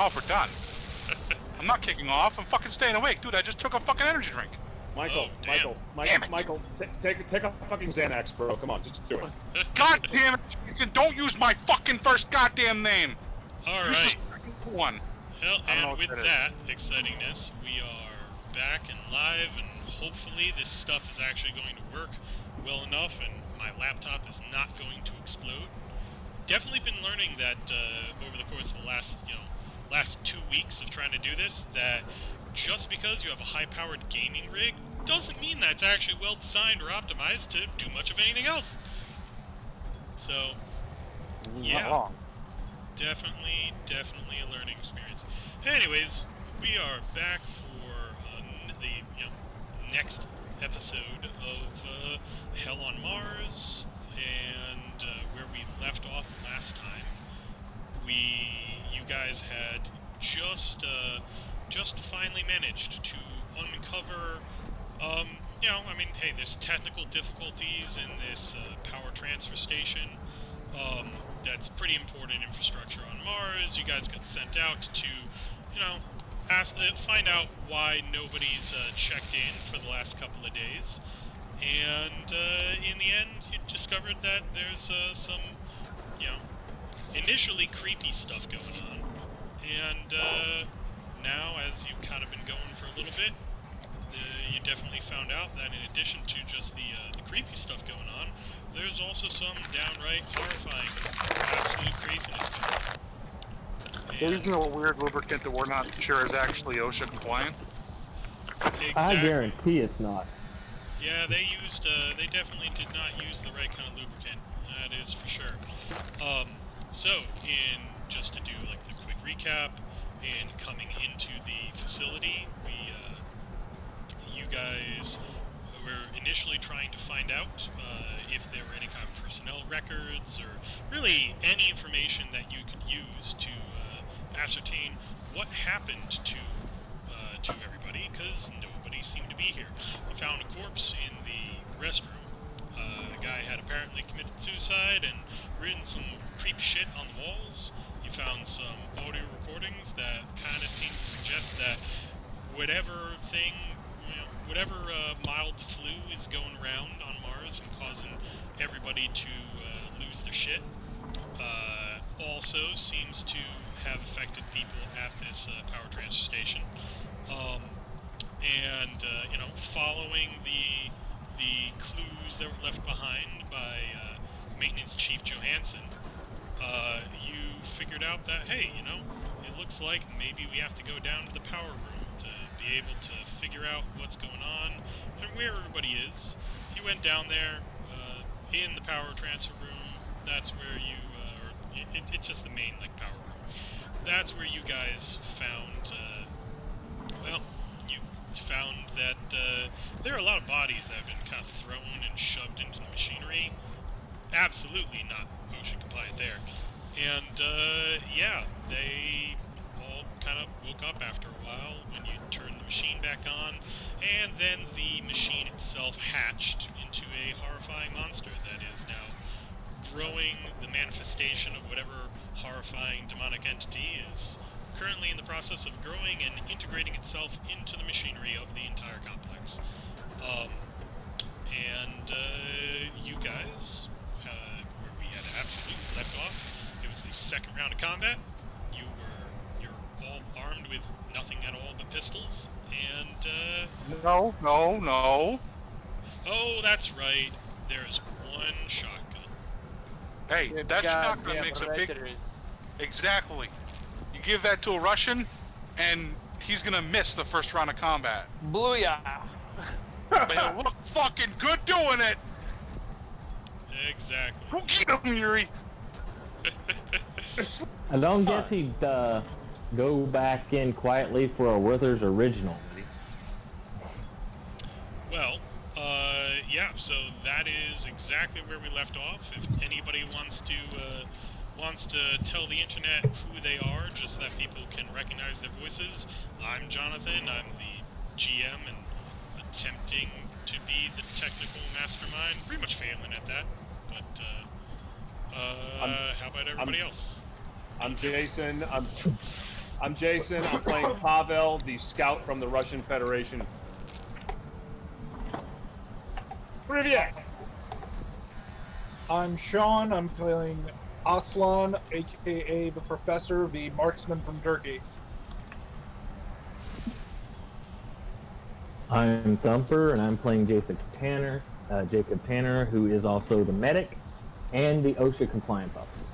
off, we're done. I'm not kicking off. I'm fucking staying awake, dude. I just took a fucking energy drink. Michael, take a fucking Xanax, bro. Come on, just do it. God damn it, Jason, don't use my fucking first goddamn name. All use right. the second one. Well, and with that excitingness, we are back and live, and hopefully this stuff is actually going to work well enough, and my laptop is not going to explode. Definitely been learning that over the course of the last 2 weeks of trying to do this, that just because you have a high-powered gaming rig doesn't mean that it's actually well-designed or optimized to do much of anything else. So, yeah, definitely a learning experience. Anyways, we are back for the next episode of Hell on Mars, and where we left off last time, you guys had just finally managed to uncover, hey, there's technical difficulties in this power transfer station. That's pretty important infrastructure on Mars. You guys got sent out to, find out why nobody's checked in for the last couple of days. And in the end, you discovered that there's some, initially creepy stuff going on. And now, as you've kind of been going for a little bit, you definitely found out that in addition to just the creepy stuff going on, there's also some downright horrifying, absolute craziness going on. There isn't a weird lubricant that we're not sure is actually OSHA compliant. Exactly. I guarantee it's not. Yeah, they definitely did not use the right kind of lubricant. That is for sure. So, just to do like the quick recap, in coming into the facility, you guys were initially trying to find out if there were any kind of personnel records or really any information that you could use to ascertain what happened to everybody, because nobody seemed to be here. You found a corpse in the restroom. The guy had apparently committed suicide and written some creepy shit on the walls. You found some audio recordings that kind of seem to suggest that whatever mild flu is going around on Mars and causing everybody to lose their shit, also seems to have affected people at this power transfer station. Following the clues that were left behind by Maintenance Chief Johansson, you figured out that, hey, it looks like maybe we have to go down to the power room to be able to figure out what's going on and where everybody is. You went down there, in the power transfer room. That's where you, it's just the main, power room. That's where you guys found, you found that there are a lot of bodies that have been kind of thrown and shoved into the machinery. Absolutely not OSHA compliant there. And, they all kind of woke up after a while when you turned the machine back on, and then the machine itself hatched into a horrifying monster that is now growing. The manifestation of whatever horrifying demonic entity is currently in the process of growing and integrating itself into the machinery of the entire complex. You guys, where we had absolutely left off, it was the second round of combat. You're all armed with nothing at all but pistols, and No. Oh, that's right. There's one shotgun. Hey, that shotgun makes a big... Exactly. You give that to a Russian, and he's gonna miss the first round of combat. Booyah! But he'll look fucking good doing it! Exactly. Go get him, Yuri! I don't guess he'd go back in quietly for a Withers original. Well, yeah, so that is exactly where we left off. If anybody wants to tell the internet who they are, just so that people can recognize their voices, I'm Jonathan. I'm the GM and attempting to be the technical mastermind. Pretty much failing at that, but how about everybody else? I'm Jason. I'm Jason. I'm playing Pavel, the scout from the Russian Federation. Привет! I'm Sean. I'm playing Aslan, aka the Professor, the marksman from Turkey. I'm Thumper, and I'm playing Jacob Tanner, who is also the medic and the OSHA compliance officer.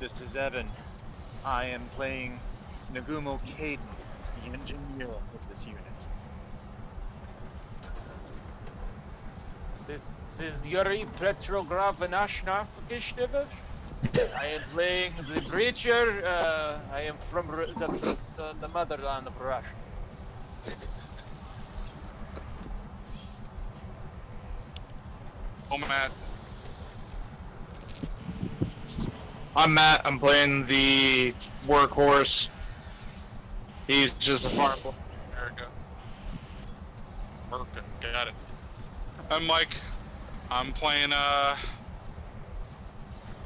This is Evan. I am playing Nagumo Caden, the engineer of this unit. This is Yuri Petrograd Vanashnaf Gishnever. I am playing the Breacher. I am from the motherland of Russia. Oh, Matt. I'm Matt. I'm playing the workhorse. He's just a farm boy. There we go. Working. Got it. I'm Mike. I'm playing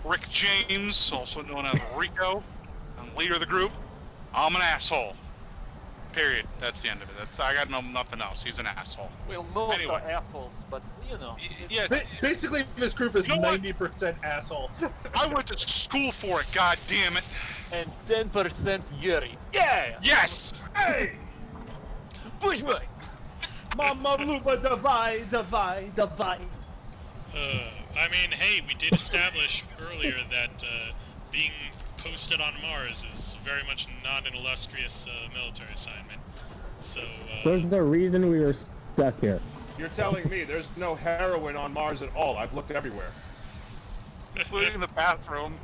Rick James, also known as Rico. I'm leader of the group. I'm an asshole. Period. That's the end of it. I got nothing else. He's an asshole. Well, most Anyway. are assholes, but you know. Yeah. Basically, this group is You know what? 90% asshole. I went to school for it. God damn it. And 10% Yuri. Yeah! Yes. Hey! Push me! Mama Luba, divide. I mean, hey, we did establish earlier that being posted on Mars is very much not an illustrious military assignment. So, There's no reason we were stuck here. You're telling me there's no heroin on Mars at all. I've looked everywhere. Including the bathroom.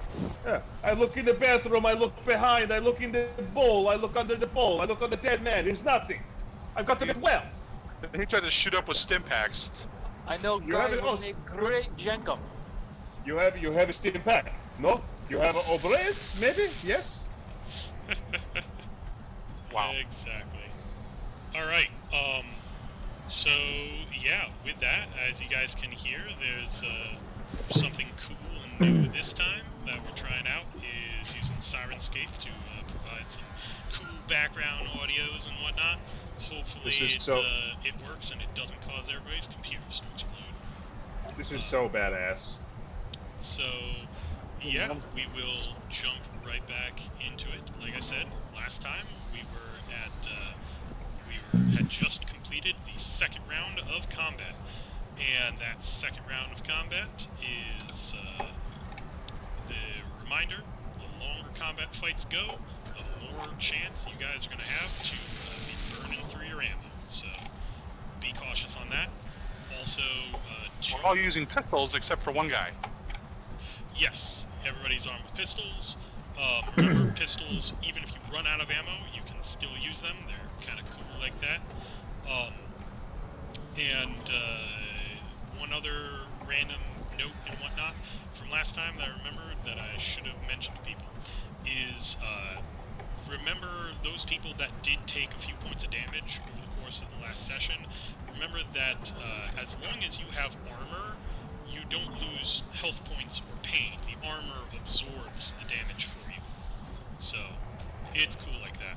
Yeah. I look in the bathroom, I look behind, I look in the bowl, I look under the bowl, I look on the dead man. There's nothing. I've got to get well. He tried to shoot up with stim packs. I know You guy have it with also. a great Jenkum. You have a steam pack? No? You have a obres? Maybe? Yes? Wow. Exactly. Alright, so, yeah, with that, as you guys can hear, there's something cool and new this time that we're trying out is using Syrinscape to provide some cool background audios and whatnot. Hopefully it works and it doesn't cause everybody's computers to explode. This is so badass. So, yeah, we will jump right back into it. Like I said, last time we had just completed the second round of combat. And that second round of combat is the reminder, the longer combat fights go, the more chance you guys are going to have to be burning through your ammo. So be cautious on that. Also, We're all using pistols except for one guy. yes, everybody's armed with pistols. Remember, pistols, even if you run out of ammo, you can still use them. They're kind of cool like that. And one other random note and whatnot from last time that I remembered that I should have mentioned to people is remember those people that did take a few points of damage over the course of the last session. Remember that as long as you have armor, you don't lose health points or pain. The armor absorbs the damage for you. So, it's cool like that.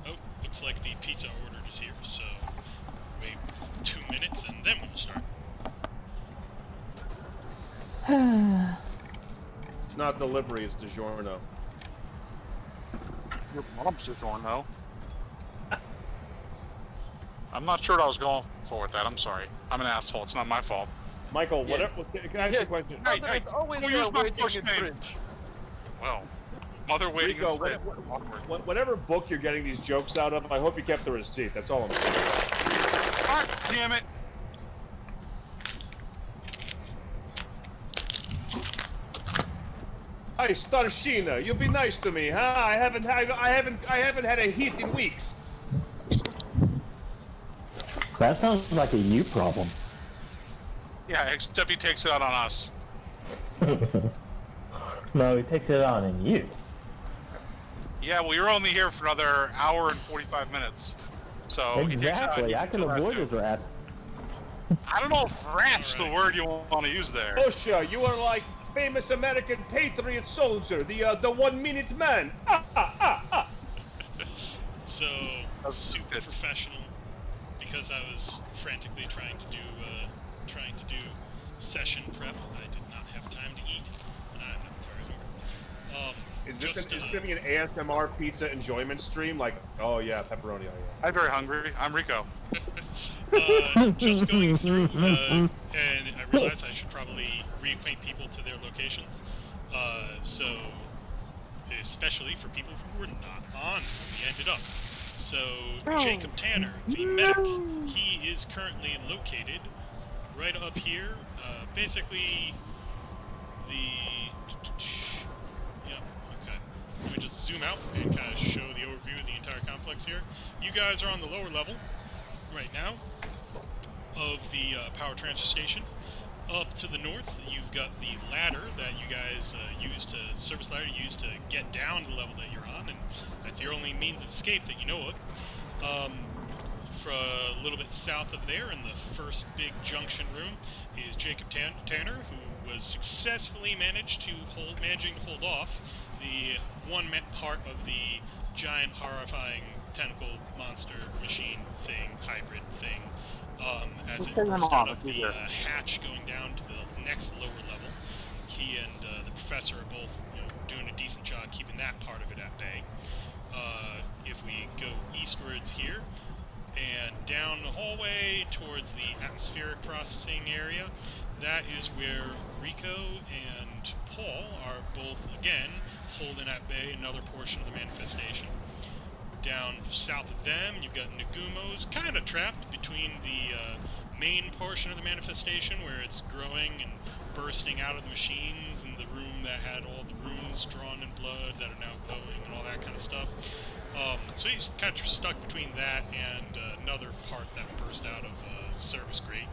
Oh, looks like the pizza ordered is here, so wait 2 minutes and then we'll start. It's not delivery, it's DiGiorno. Your mom's just going though. I'm not sure what I was going for with that. I'm sorry. I'm an asshole. It's not my fault. Michael, Yes. whatever. Can I ask you a question? Hey, Mother is always who there used my waiting first in name? fridge. Well, mother waiting Rico, in fridge. whatever book you're getting these jokes out of, I hope you kept the receipt. That's all I'm saying. God damn it! Hey, Starshina, you be nice to me, huh? I haven't had a heat in weeks. That sounds like a you problem. Yeah, except he takes it out on us. No, he takes it on in you. Yeah, well, you're only here for another hour and 45 minutes. So he takes it out on Exactly, you I can until that avoid too. his wrath. I don't know if rat's the word you want to use there. Osha, you are like famous American patriot soldier, the 1 minute man. So, super professional, because I was frantically trying to do session prep. I did not have time to eat, and I'm not very hungry. Is this gonna be an ASMR pizza enjoyment stream? Like, oh yeah, pepperoni. Oh yeah. I'm very hungry. I'm Rico. Just going through, and I realized I should probably reacquaint people to their locations. So, especially for people who were not on when we ended up. So, Jacob Tanner, the medic, he is currently located right up here. Basically, let me just zoom out and kind of show the overview of the entire complex here. You guys are on the lower level right now of the power transfer station. Up to the north, you've got the ladder that you guys service ladder used to get down the level that you're on, and that's your only means of escape that you know of. For a little bit south of there, in the first big junction room, is Jacob Tanner, who was successfully managing to hold off the part of the giant, horrifying tentacle monster machine thing, hybrid thing, as it burst out of the hatch going down to the next lower level. He and the professor are both, doing a decent job keeping that part of it at bay. If we go eastwards here, and down the hallway towards the atmospheric processing area, that is where Rico and Paul are both, again, holding at bay another portion of the manifestation. Down south of them, you've got Nagumo's kind of trapped between the main portion of the manifestation, where it's growing and bursting out of the machines, and the room that had all the runes drawn in blood that are now glowing and all that kind of stuff. So he's kind of stuck between that and another part that burst out of service grate.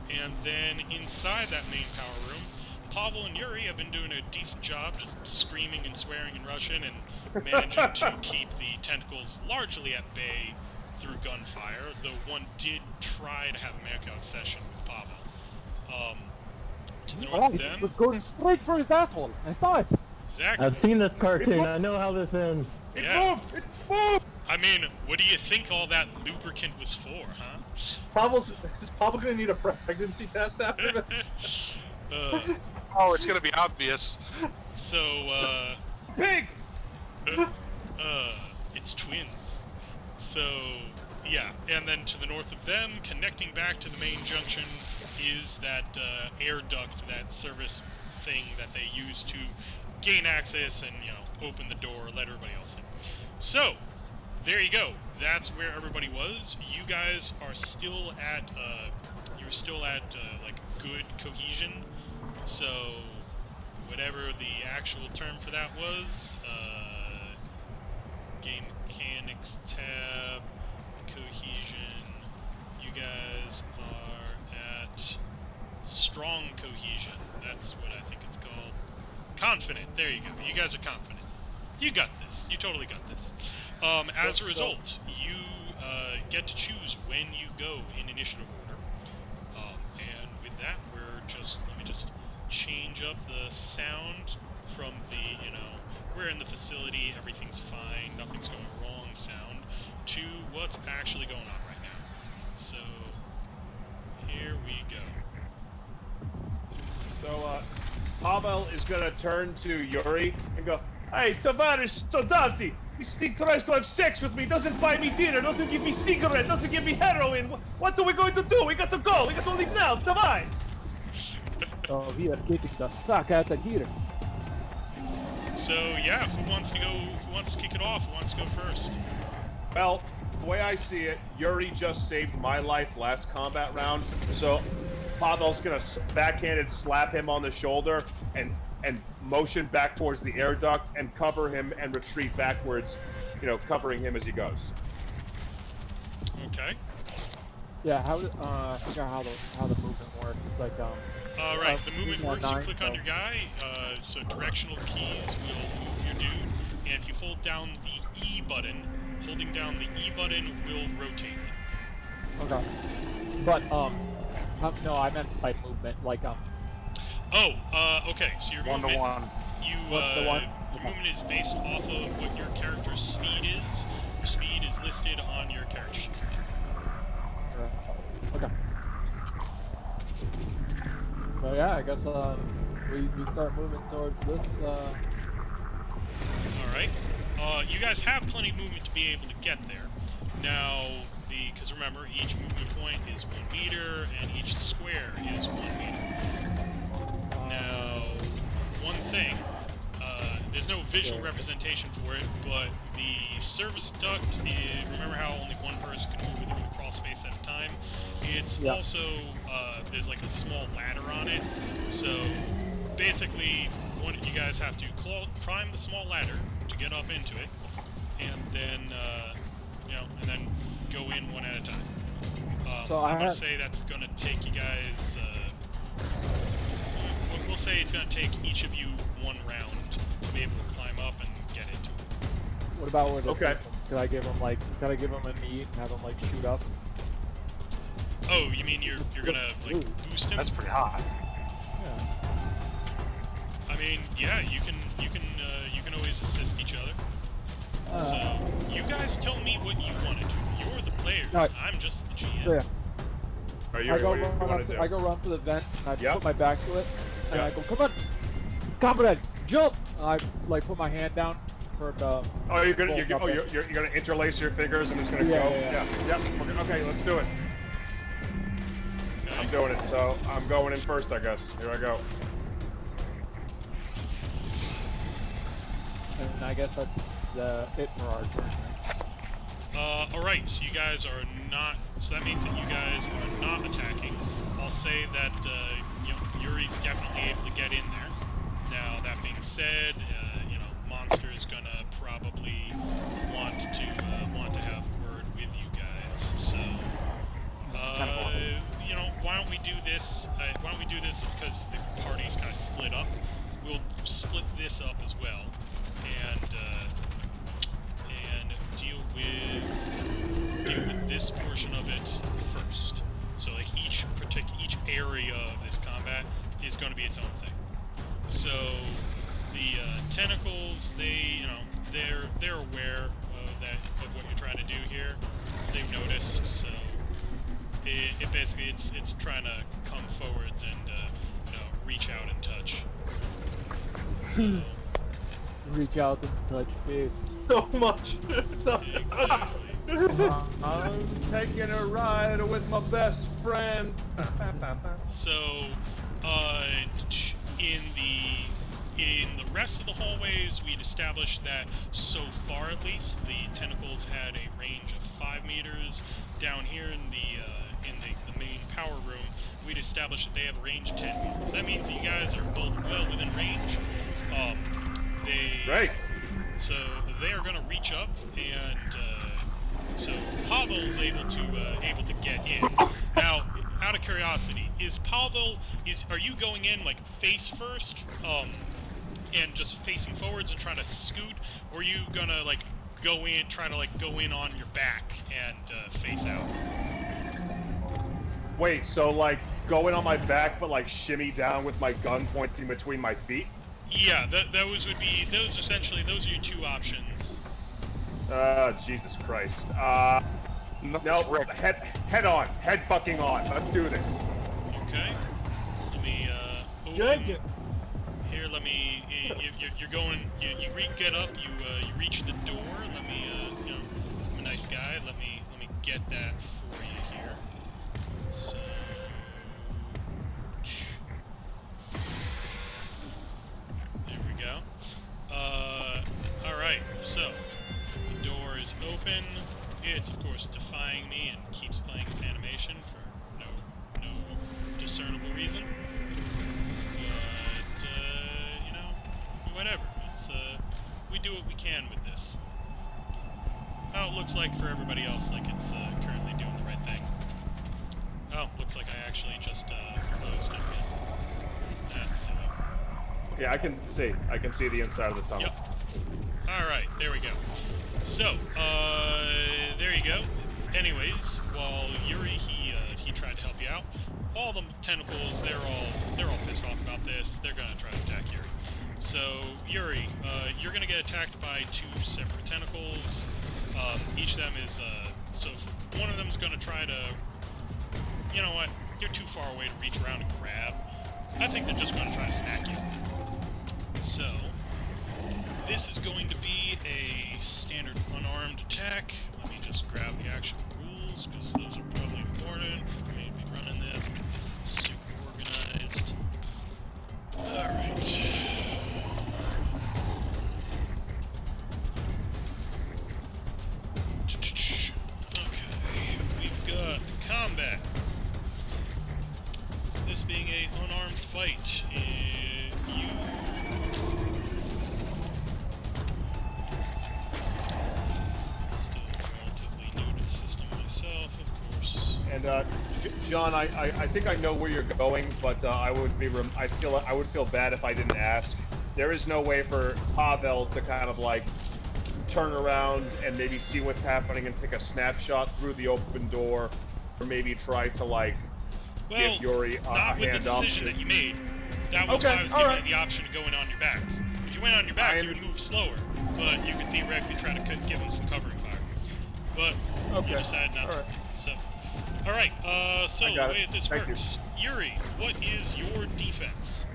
And then inside that main power room, Pavel and Yuri have been doing a decent job just screaming and swearing in Russian and managing to keep the tentacles largely at bay through gunfire, though one did try to have a makeout session with Pavel. To the north of them... He was going straight for his asshole. I saw it. Exactly. I've seen this cartoon. I know how this ends. It moved! It moved! I mean, what do you think all that lubricant was for, huh? Is Pavel gonna need a pregnancy test after this? Oh, it's gonna be obvious. So, Pig! it's twins. So, yeah, and then to the north of them, connecting back to the main junction, is that air duct, that service thing that they use to gain access and, open the door, let everybody else in. So, there you go. That's where everybody was. You guys are still at, like, good cohesion. So, whatever the actual term for that was, game mechanics tab, cohesion, you guys are at strong cohesion. That's what I think it's called. Confident. There you go. You guys are confident. You got this. You totally got this. As a result, you get to choose when you go in initiative order. And with that, let me just change up the sound from the, we're in the facility, everything's fine, nothing's going wrong sound, to what's actually going on right now. So, here we go. So, Pavel is gonna turn to Yuri and go, "Hey, Tavarish Soldati, this thing tries to have sex with me, doesn't buy me dinner, doesn't give me cigarette, doesn't give me heroin. What are we going to do? We got to go. We got to leave now. Davai!" Oh, we are getting the fuck out of here. So, yeah, who wants to go? Who wants to kick it off? Who wants to go first? Well, the way I see it, Yuri just saved my life last combat round, so Pavel's gonna backhanded slap him on the shoulder and motion back towards the air duct and cover him and retreat backwards, covering him as he goes. Okay. Yeah, I forgot how the movement works. It's like Right, the movement works, you click on your guy, so directional keys will move your dude, and if you hold down the E button, holding down the E button will rotate him. Okay. But, no, I meant by movement, like, Okay. So your 1 to movement, 1. your movement is based off of what your character's speed is. Your speed is listed on your character sheet. Okay. So yeah, I guess we start moving towards this. All right. You guys have plenty of movement to be able to get there. Now, because remember, each movement point is 1 meter, and each square is 1 meter. Now, one thing, there's no visual representation for it, but the service duct is, remember how only one person can move through the crawl space at a time? It's also, there's like a small ladder on it, so basically, you guys have to climb the small ladder to get up into it, and then, and then go in one at a time. So I'm going to say that's going to take you guys, we'll say it's going to take each of you 1 round to be able to climb up and get into it. What about with the systems? Could I give him a knee and have him like shoot up? Oh, you mean you're gonna like boost him? That's pretty hot. Yeah. I mean, yeah, you can always assist each other. So you guys tell me what you want to do. You're the players. Right. I'm just the GM. Yeah. I go run to the vent, and I put my back to it, and I go, come on, comrade, jump! And I like put my hand down for the. Oh, you're gonna interlace your fingers and it's gonna go. Yeah. Okay, let's do it. Okay. I'm doing it. So I'm going in first, I guess. Here I go. And I guess that's it for our turn. Alright, so you guys are not, so that means that you guys are not attacking. I'll say that, Yuri's definitely able to get in there. Now, that being said, Monster is gonna probably want to have a word with you guys, so, why don't we do this, because the party's kind of split up. We'll split this up as well, and deal with this portion of it first. So like each area of this combat is going to be its own thing. So the tentacles, they're aware of what you're trying to do here. They've noticed, so it basically it's trying to come forwards and reach out and touch. So, reach out and touch face. So much. exactly. I'm taking a ride with my best friend. So, in the rest of the hallways, we'd established that so far, at least, the tentacles had a range of 5 meters. Down here in the main power room, we'd established that they have a range of 10 meters. That means that you guys are both well within range. Right. So they are going to reach up, and so Pavel's able to get in. Now, out of curiosity, are you going in like face first, and just facing forwards and trying to scoot, or are you gonna like go in on your back and face out? Wait, so like go in on my back, but like shimmy down with my gun pointing between my feet? Yeah, those are your 2 options. Jesus Christ. No, head on. Head fucking on. Let's do this. Okay. Let me, Jenkins. Here, let me, you're going, you get up, you reach the door, let me, I'm a nice guy, let me get that for you here. So... There we go. Alright, so, the door is open. It's, of course, defying me and keeps playing its animation for no discernible reason. But, whatever. It's, we do what we can with this. Oh, it looks like for everybody else, like it's currently doing the right thing. Oh, looks like I actually just closed it again. That's Yeah, I can see the inside of the tunnel. Yep. Alright, there we go. So, there you go. Anyways, while Yuri, he tried to help you out, all the tentacles, they're all pissed off about this. They're gonna try to attack Yuri. So Yuri, you're gonna get attacked by 2 separate tentacles. Each of them is so if one of them's gonna try to, you know what? You're too far away to reach around and grab. I think they're just gonna try to smack you. So this is going to be a standard unarmed attack. Let me just grab the actual rules, because those are probably important for me to be running this. Super organized. Alright. Okay, we've got combat. This being a unarmed fight, you... Still relatively new to the system myself, of course. And John, I think I know where you're going, but I would feel bad if I didn't ask. There is no way for Pavel to kind of like turn around and maybe see what's happening and take a snapshot through the open door, or maybe try to like give Yuri a hand not with the decision that you made. That was why I was giving you the option to go in on your back. If you went on your back, you would move slower, but you could theoretically try to give him some covering fire. But you decided not to. So, all right. So the way this works, Yuri, what is your defense?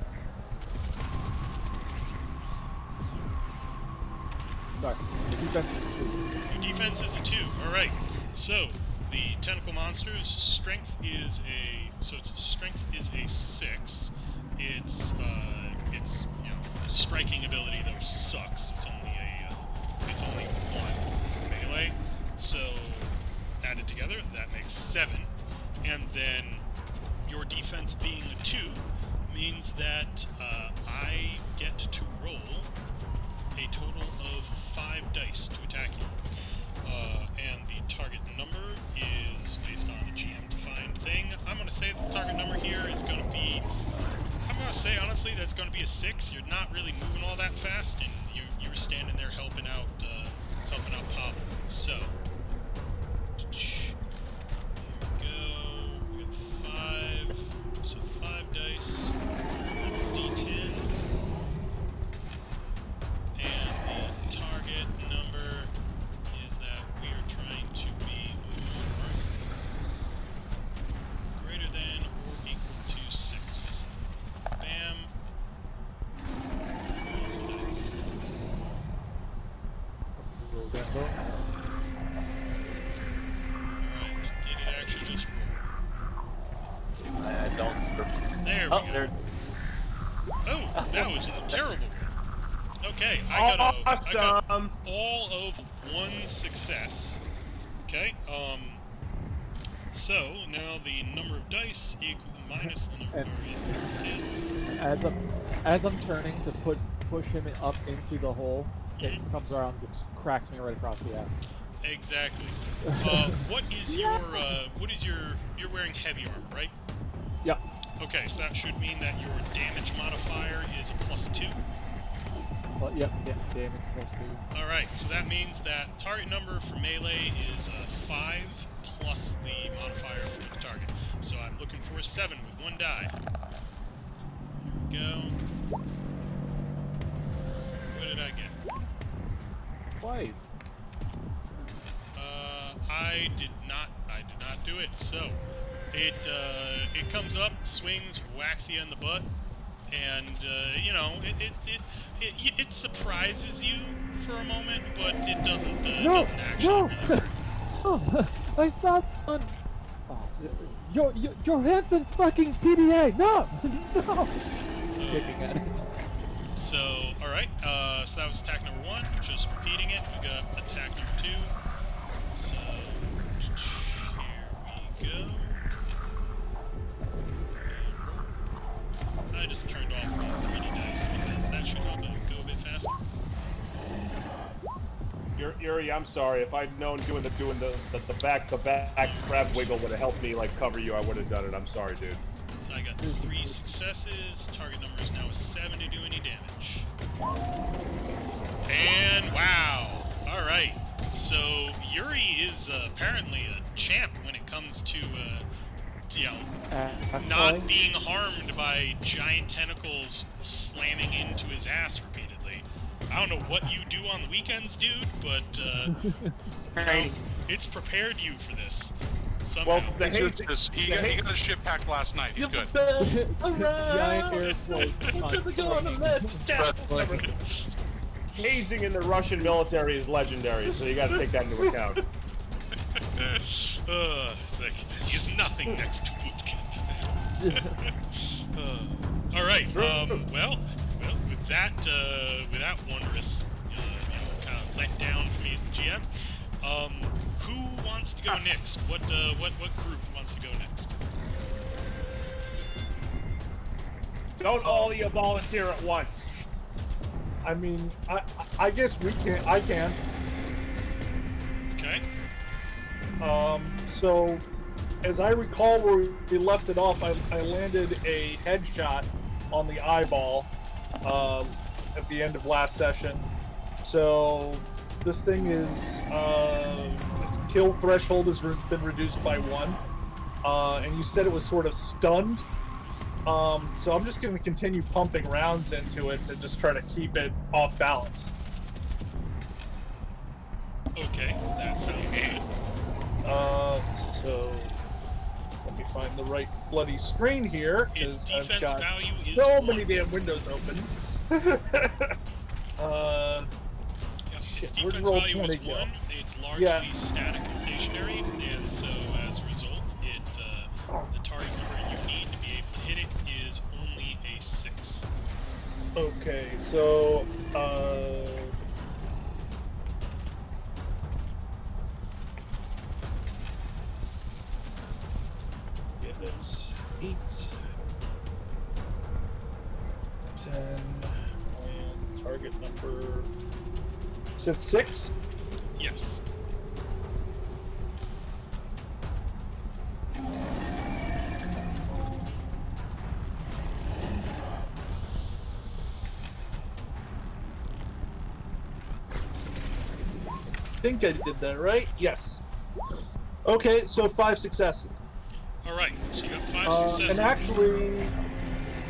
Sorry, the defense is 2. Your defense is a 2. All right. So the tentacle monster's strength is a strength is a 6. Its striking ability though sucks. It's only 1 for melee. So added together, that makes 7. And then your defense being a 2 means that I get to roll a total of 5 dice to attack you. And the target number is based on a GM-defined thing. I'm going to say the target number here is going to be... I'm going to say, honestly, that's going to be a 6. You're not really moving all that fast, and you were standing there helping out Pavel. So... There we go. We got 5. So 5 dice. D10. And the target number is that we are trying to be greater than or equal to 6. Bam. That's nice. Roll that low. Alright, did it actually just roll? I don't. There we go. There. Oh, that was a terrible roll. Okay, I got all of 1 success. Okay, so now the number of dice equal minus the number of is. As I'm turning to push him up into the hole, it comes around, it cracks me right across the ass. Exactly. What is you're wearing heavy armor, right? Yep. Okay, so that should mean that your damage modifier is a +2. Well, yep, damage +2. Alright, so that means that target number for melee is 5 plus the modifier for the target. So I'm looking for a 7 with 1 die. There we go. What did I get? 5. I did not do it. So it comes up, swings, whacks you in the butt, and you know, it surprises you for a moment, but it doesn't actually. Really. Oh, I saw one. Oh, Johansson's fucking PDA. No, no. Kicking at it. So, all right. So that was attack number 1. Just repeating it. We got attack number 2. So here we go. I just turned off the 3D dice because that should help it go a bit faster. Yuri, I'm sorry. If I'd known doing the back crab wiggle would have helped me like cover you, I would have done it. I'm sorry, dude. I got 3 successes. Target number is now a 7 to do any damage. And wow! All right. So Yuri is apparently a champ when it comes to not being harmed by giant tentacles slamming into his ass repeatedly. I don't know what you do on the weekends, dude, but it's prepared you for this. Somehow. Well, he got his shit packed last night. He's good. Giant air quote. Hazing in the Russian military is legendary, so you got to take that into account. It's like, he's nothing next to boot camp. All right. Well, with that wondrous, kind of let down for me as the GM. Who wants to go next? What group wants to go next? Don't all of you volunteer at once. I mean, I guess we can. I can. Okay. So, as I recall where we left it off, I landed a headshot on the eyeball at the end of last session. So, this thing is its kill threshold has been reduced by 1, and you said it was sort of stunned. So I'm just going to continue pumping rounds into it to just try to keep it off balance. Okay, that sounds good. So let me find the right bloody screen here Its because I've defense got value is so 1. many damn windows open. Its where'd defense roll value 20 is go? 1. It's largely static and stationary, and so as a result, the target number you need to be able to hit it is only a 6. Okay, so give it 8, 10, and target number. Is it 6? Yes. I think I did that right. Yes. Okay, so 5 successes. All right, so you got 5 successes. And actually,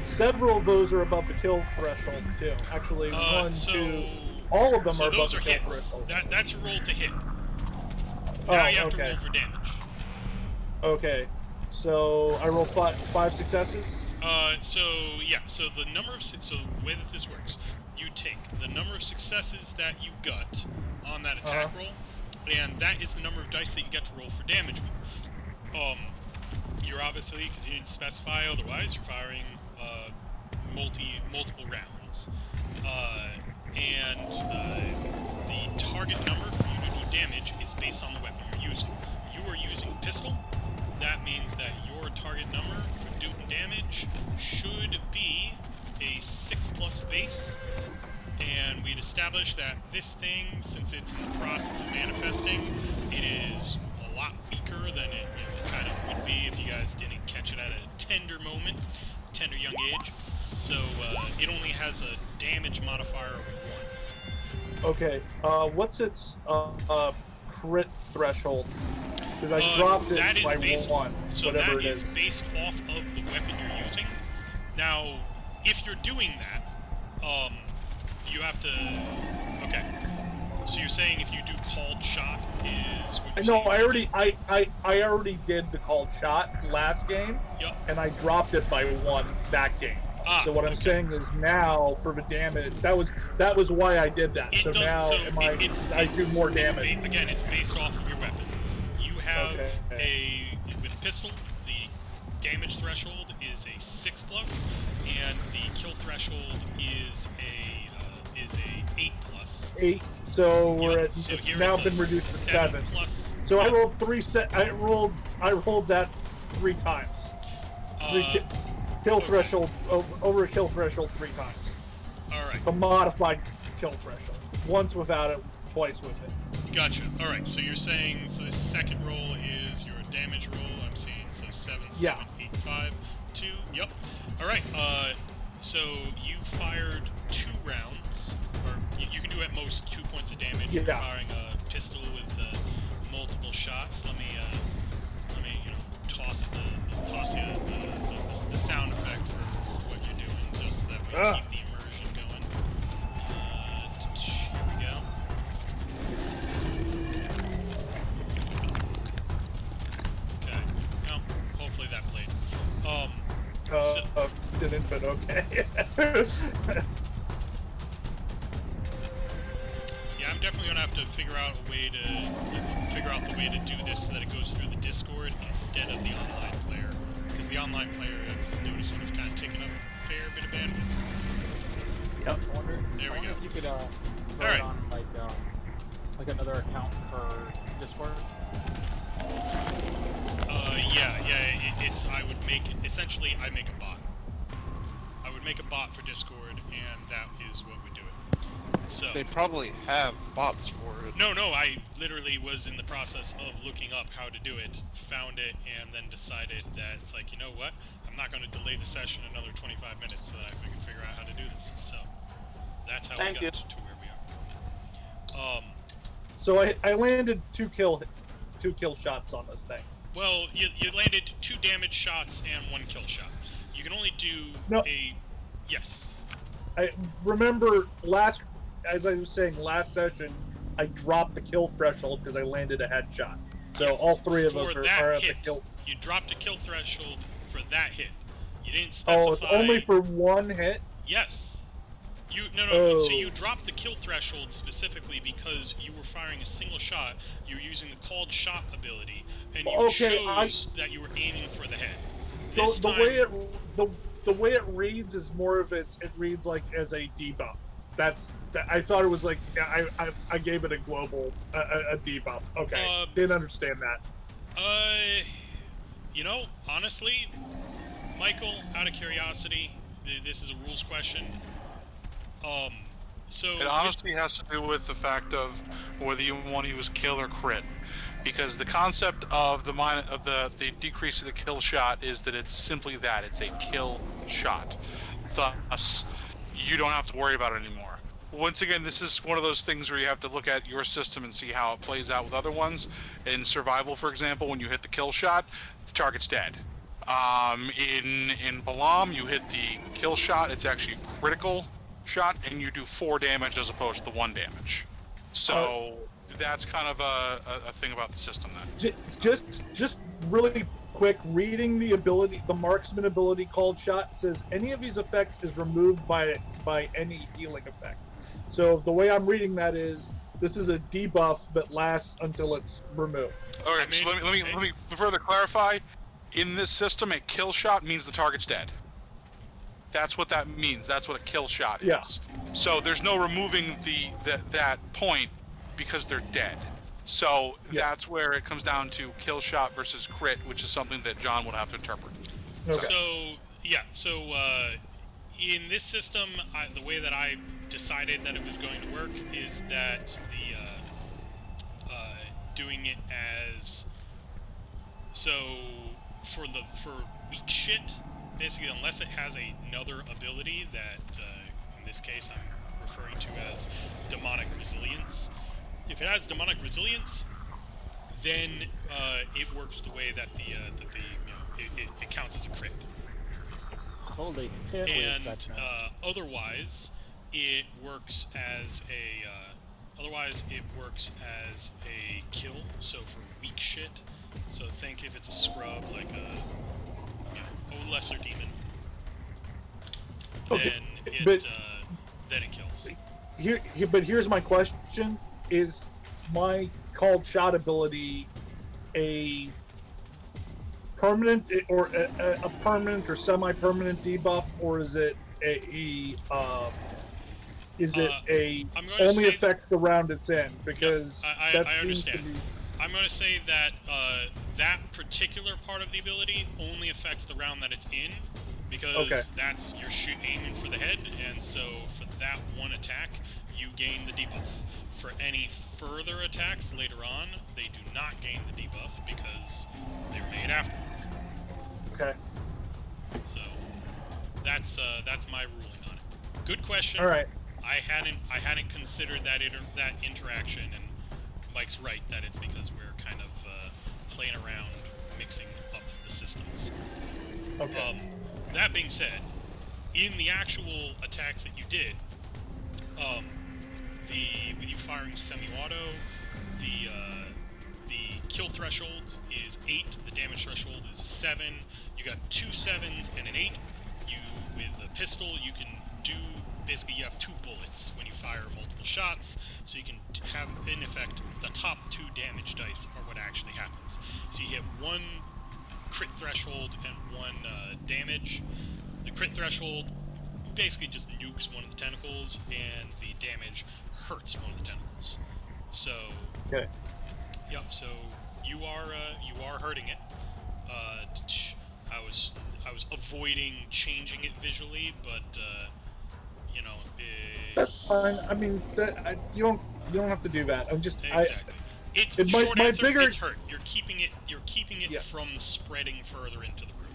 several of those are above the kill threshold too. Actually, 1, 2, all of them are above those the are kill hits. threshold. That's a roll to hit. Now you have to roll for damage. Okay, so I roll 5 successes. So the number of so the way that this works, you take the number of successes that you got on that attack roll, and that is the number of dice that you get to roll for damage with. You're obviously, because you didn't specify otherwise, you're firing multiple rounds, and the target number for you to do damage is based on the weapon you're using. You are using a pistol. That means that your target number for doing damage should be a 6+ base, and we'd established that this thing, since it's in the process of manifesting, it is a lot weaker than it kind of would be if you guys didn't catch it at a tender young age. So it only has a damage modifier of 1. Okay, what's its crit threshold? Because I dropped it by 1, so whatever that it is based off of the weapon you're using. Now, if you're doing that, you have to. Okay. So you're saying if you do called shot is what you're No, saying? I already did the called shot last game, and I dropped it by 1 that game. So what I'm saying is now for the damage, that was why I did that. So now I do more damage. Again, it's based off of your weapon. You have with pistol, the damage threshold is a 6+, and the kill threshold is a 8+. 8. So we're at. So it's here now it's been a reduced to 7+. 7. So I rolled 3 I rolled that 3 times. Kill threshold over a kill threshold 3 times. All right. A modified kill threshold. Once without it, twice with it. Gotcha. All right. So you're saying this second roll is your damage roll. I'm seeing 7, 8, 5, 2. Yep. All right. So you fired 2 rounds, or you can do at most 2 points of damage. You're firing a pistol with multiple shots. Let me toss you the sound effect for what you're doing, just that we keep the immersion going. Here we go. Okay. Well, hopefully that played. Didn't, but okay. Yeah, I'm definitely gonna have to figure out the way to do this so that it goes through the Discord instead of the online player, because the online player, I'm noticing, is kind of taking up a fair bit of bandwidth. Yep. I wonder There we go. if you could throw Alright. it on like another account for Discord. It's I would make essentially I make a bot. I would make a bot for Discord, and that is what would do it. So They probably have bots for it. no, I literally was in the process of looking up how to do it, found it, and then decided that it's like, you know what? I'm not going to delay the session another 25 minutes so that I can figure out how to do this. So that's how we got to where we are. So I landed two kill shots on this thing. Well, you landed 2 damage shots and 1 kill shot. You can only do yes. I remember as I was saying last session, I dropped the kill threshold because I landed a headshot. So Yes. all 3 of us For are that at hit, the kill. You dropped a kill threshold for that hit. You didn't specify. Oh, it's only for 1 hit? Yes. So Oh. you dropped the kill threshold specifically because you were firing a single shot. You were using the called shot ability, and you chose that you were aiming for the head. So the way it reads is more of it reads like as a debuff. I thought it was like I gave it a global a debuff. Okay, didn't understand that. Honestly, Michael, out of curiosity, this is a rules question. So it honestly has to do with the fact of whether you want to use kill or crit, because the concept of the decrease of the kill shot is that it's simply that it's a kill shot. Thus, you don't have to worry about it anymore. Once again, this is one of those things where you have to look at your system and see how it plays out with other ones. In survival, for example, when you hit the kill shot, the target's dead. In Balam, you hit the kill shot, it's actually a critical shot, and you do 4 damage as opposed to the 1 damage. So that's kind of a thing about the system then. Just really quick, reading the marksman ability called shot says any of these effects is removed by any healing effect. So the way I'm reading that is this is a debuff that lasts until it's removed. Okay, so let me further clarify. In this system, a kill shot means the target's dead. That's what that means. That's what a kill shot is. So there's no removing that point because they're dead. So that's where it comes down to kill shot versus crit, which is something that John would have to interpret. Okay. So in this system, the way that I decided that it was going to work is that doing it as for weak shit. Basically, unless it has another ability that, in this case, I'm referring to as demonic resilience. If it has demonic resilience, then it works the way that it counts as a crit. Holy shit! And otherwise, it works as a kill. So for weak shit. So think if it's a scrub like a lesser demon, then it kills. But here's my question: is my called shot ability a permanent or a permanent or semi-permanent debuff, or is it only affect the round it's in? Because I understand. I'm going to say that that particular part of the ability only affects the round that it's in, because that's you're aiming for the head, and so for that one attack, you gain the debuff. For any further attacks later on, they do not gain the debuff because they're made afterwards. Okay. So that's my ruling on it. Good question. All right. I hadn't considered that interaction, and Mike's right that it's because we're kind of playing around, mixing up the the systems. Okay. That being said, in the actual attacks that you did, with you firing semi-auto, the kill threshold is 8, the damage threshold is 7. You got 2 7s and an 8. With a pistol, you can do, basically you have 2 bullets when you fire multiple shots, so you can have, in effect, the top 2 damage dice are what actually happens. So you hit 1 crit threshold and 1 damage. The crit threshold basically just nukes one of the tentacles, and the damage hurts one of the tentacles. So, Okay. yep. So you are hurting it. I was avoiding changing it visually, but you know. That's fine. I mean, you don't have to do that. I'm just Exactly. It's short answer. It's hurt. You're keeping it from spreading further into the room.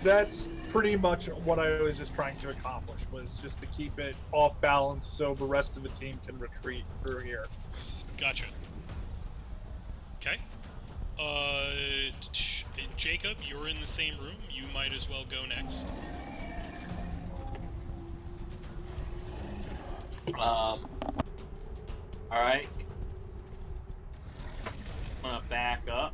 That's pretty much what I was just trying to accomplish, was just to keep it off balance so the rest of the team can retreat through here. Gotcha. Okay. Jacob, you're in the same room. You might as well go next. Alright. I'm gonna back up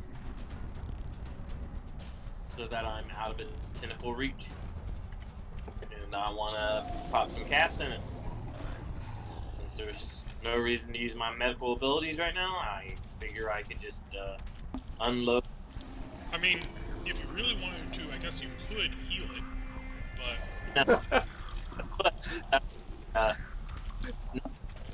so that I'm out of its tentacle reach. And I wanna pop some caps in it. Since there's no reason to use my medical abilities right now, I figure I could just unload. I mean, if you really wanted to, I guess you could heal it, but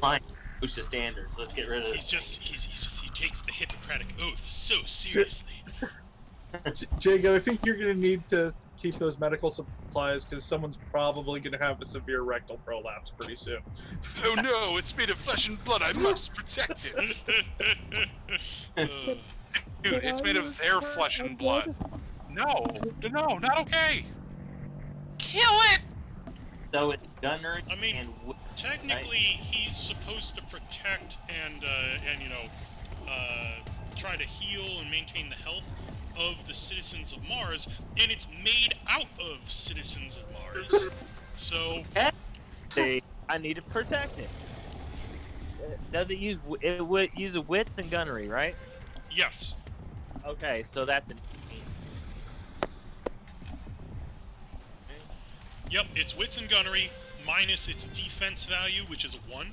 Fine. OSHA standards. Let's get rid of this. He takes the Hippocratic Oath so seriously. Jacob, I think you're going to need to keep those medical supplies because someone's probably going to have a severe rectal prolapse pretty soon. Oh no, it's made of flesh and blood. I must protect it. Dude, it's made of their flesh and blood. No, not okay. Kill it! So it's gunnery. I mean, and technically, he's supposed to protect and try to heal and maintain the health of the citizens of Mars, and it's made out of citizens of Mars. So, I need to protect it. Does it use wits and gunnery, right? yes. Okay, so that's an. Yep, it's wits and gunnery minus its defense value, which is a 1.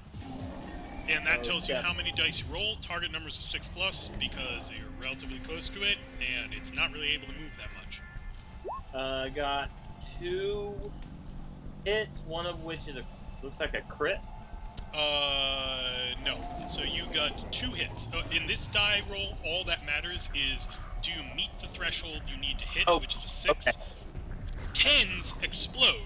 And that tells you how many dice you roll. Target numbers is 6+, because you're relatively close to it, and it's not really able to move that much. Got 2 hits, one of which is looks like a crit. No. So you got 2 hits. In this die roll, all that matters is, do you meet the threshold you need to hit, which is a 6. Okay. 10s explode.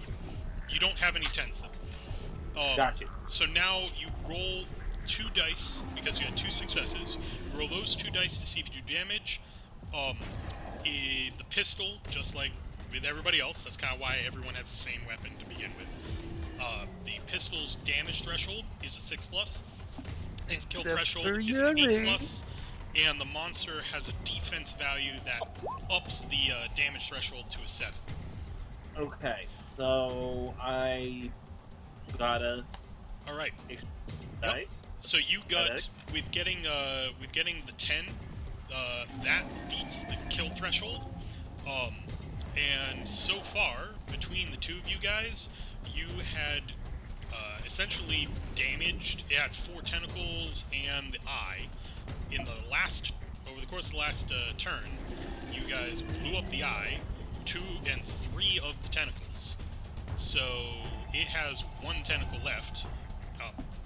You don't have any 10s though. Gotcha. So now you roll 2 dice, because you had 2 successes. You roll those 2 dice to see if you do damage. The pistol, just like with everybody else, that's kind of why everyone has the same weapon to begin with. The pistol's damage threshold is a 6+. Its kill threshold is an 8+. And the monster has a defense value that ups the damage threshold to a 7. Okay, so I gotta. All right. Dice. Yep. So you got with getting the 10, that beats the kill threshold. And so far between the 2 of you guys, you had essentially damaged. It had 4 tentacles and the eye. Over the course of the last turn, you guys blew up the eye, 2 and 3 of the tentacles. So it has 1 tentacle left.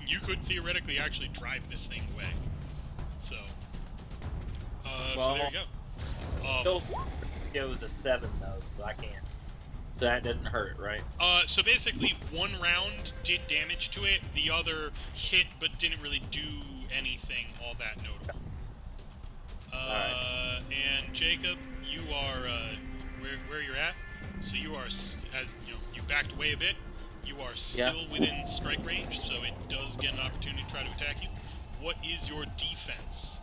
You could theoretically actually drive this thing away. So, so there you go. It was a 7 though, so I can't. So that doesn't hurt, right? So basically, 1 round did damage to it. The other hit, but didn't really do anything all that notable. Right. And Jacob, you are where you're at. So you are, as you know, you backed away a bit. You are still within strike range, so it does get an opportunity to try to attack you. What is your defense?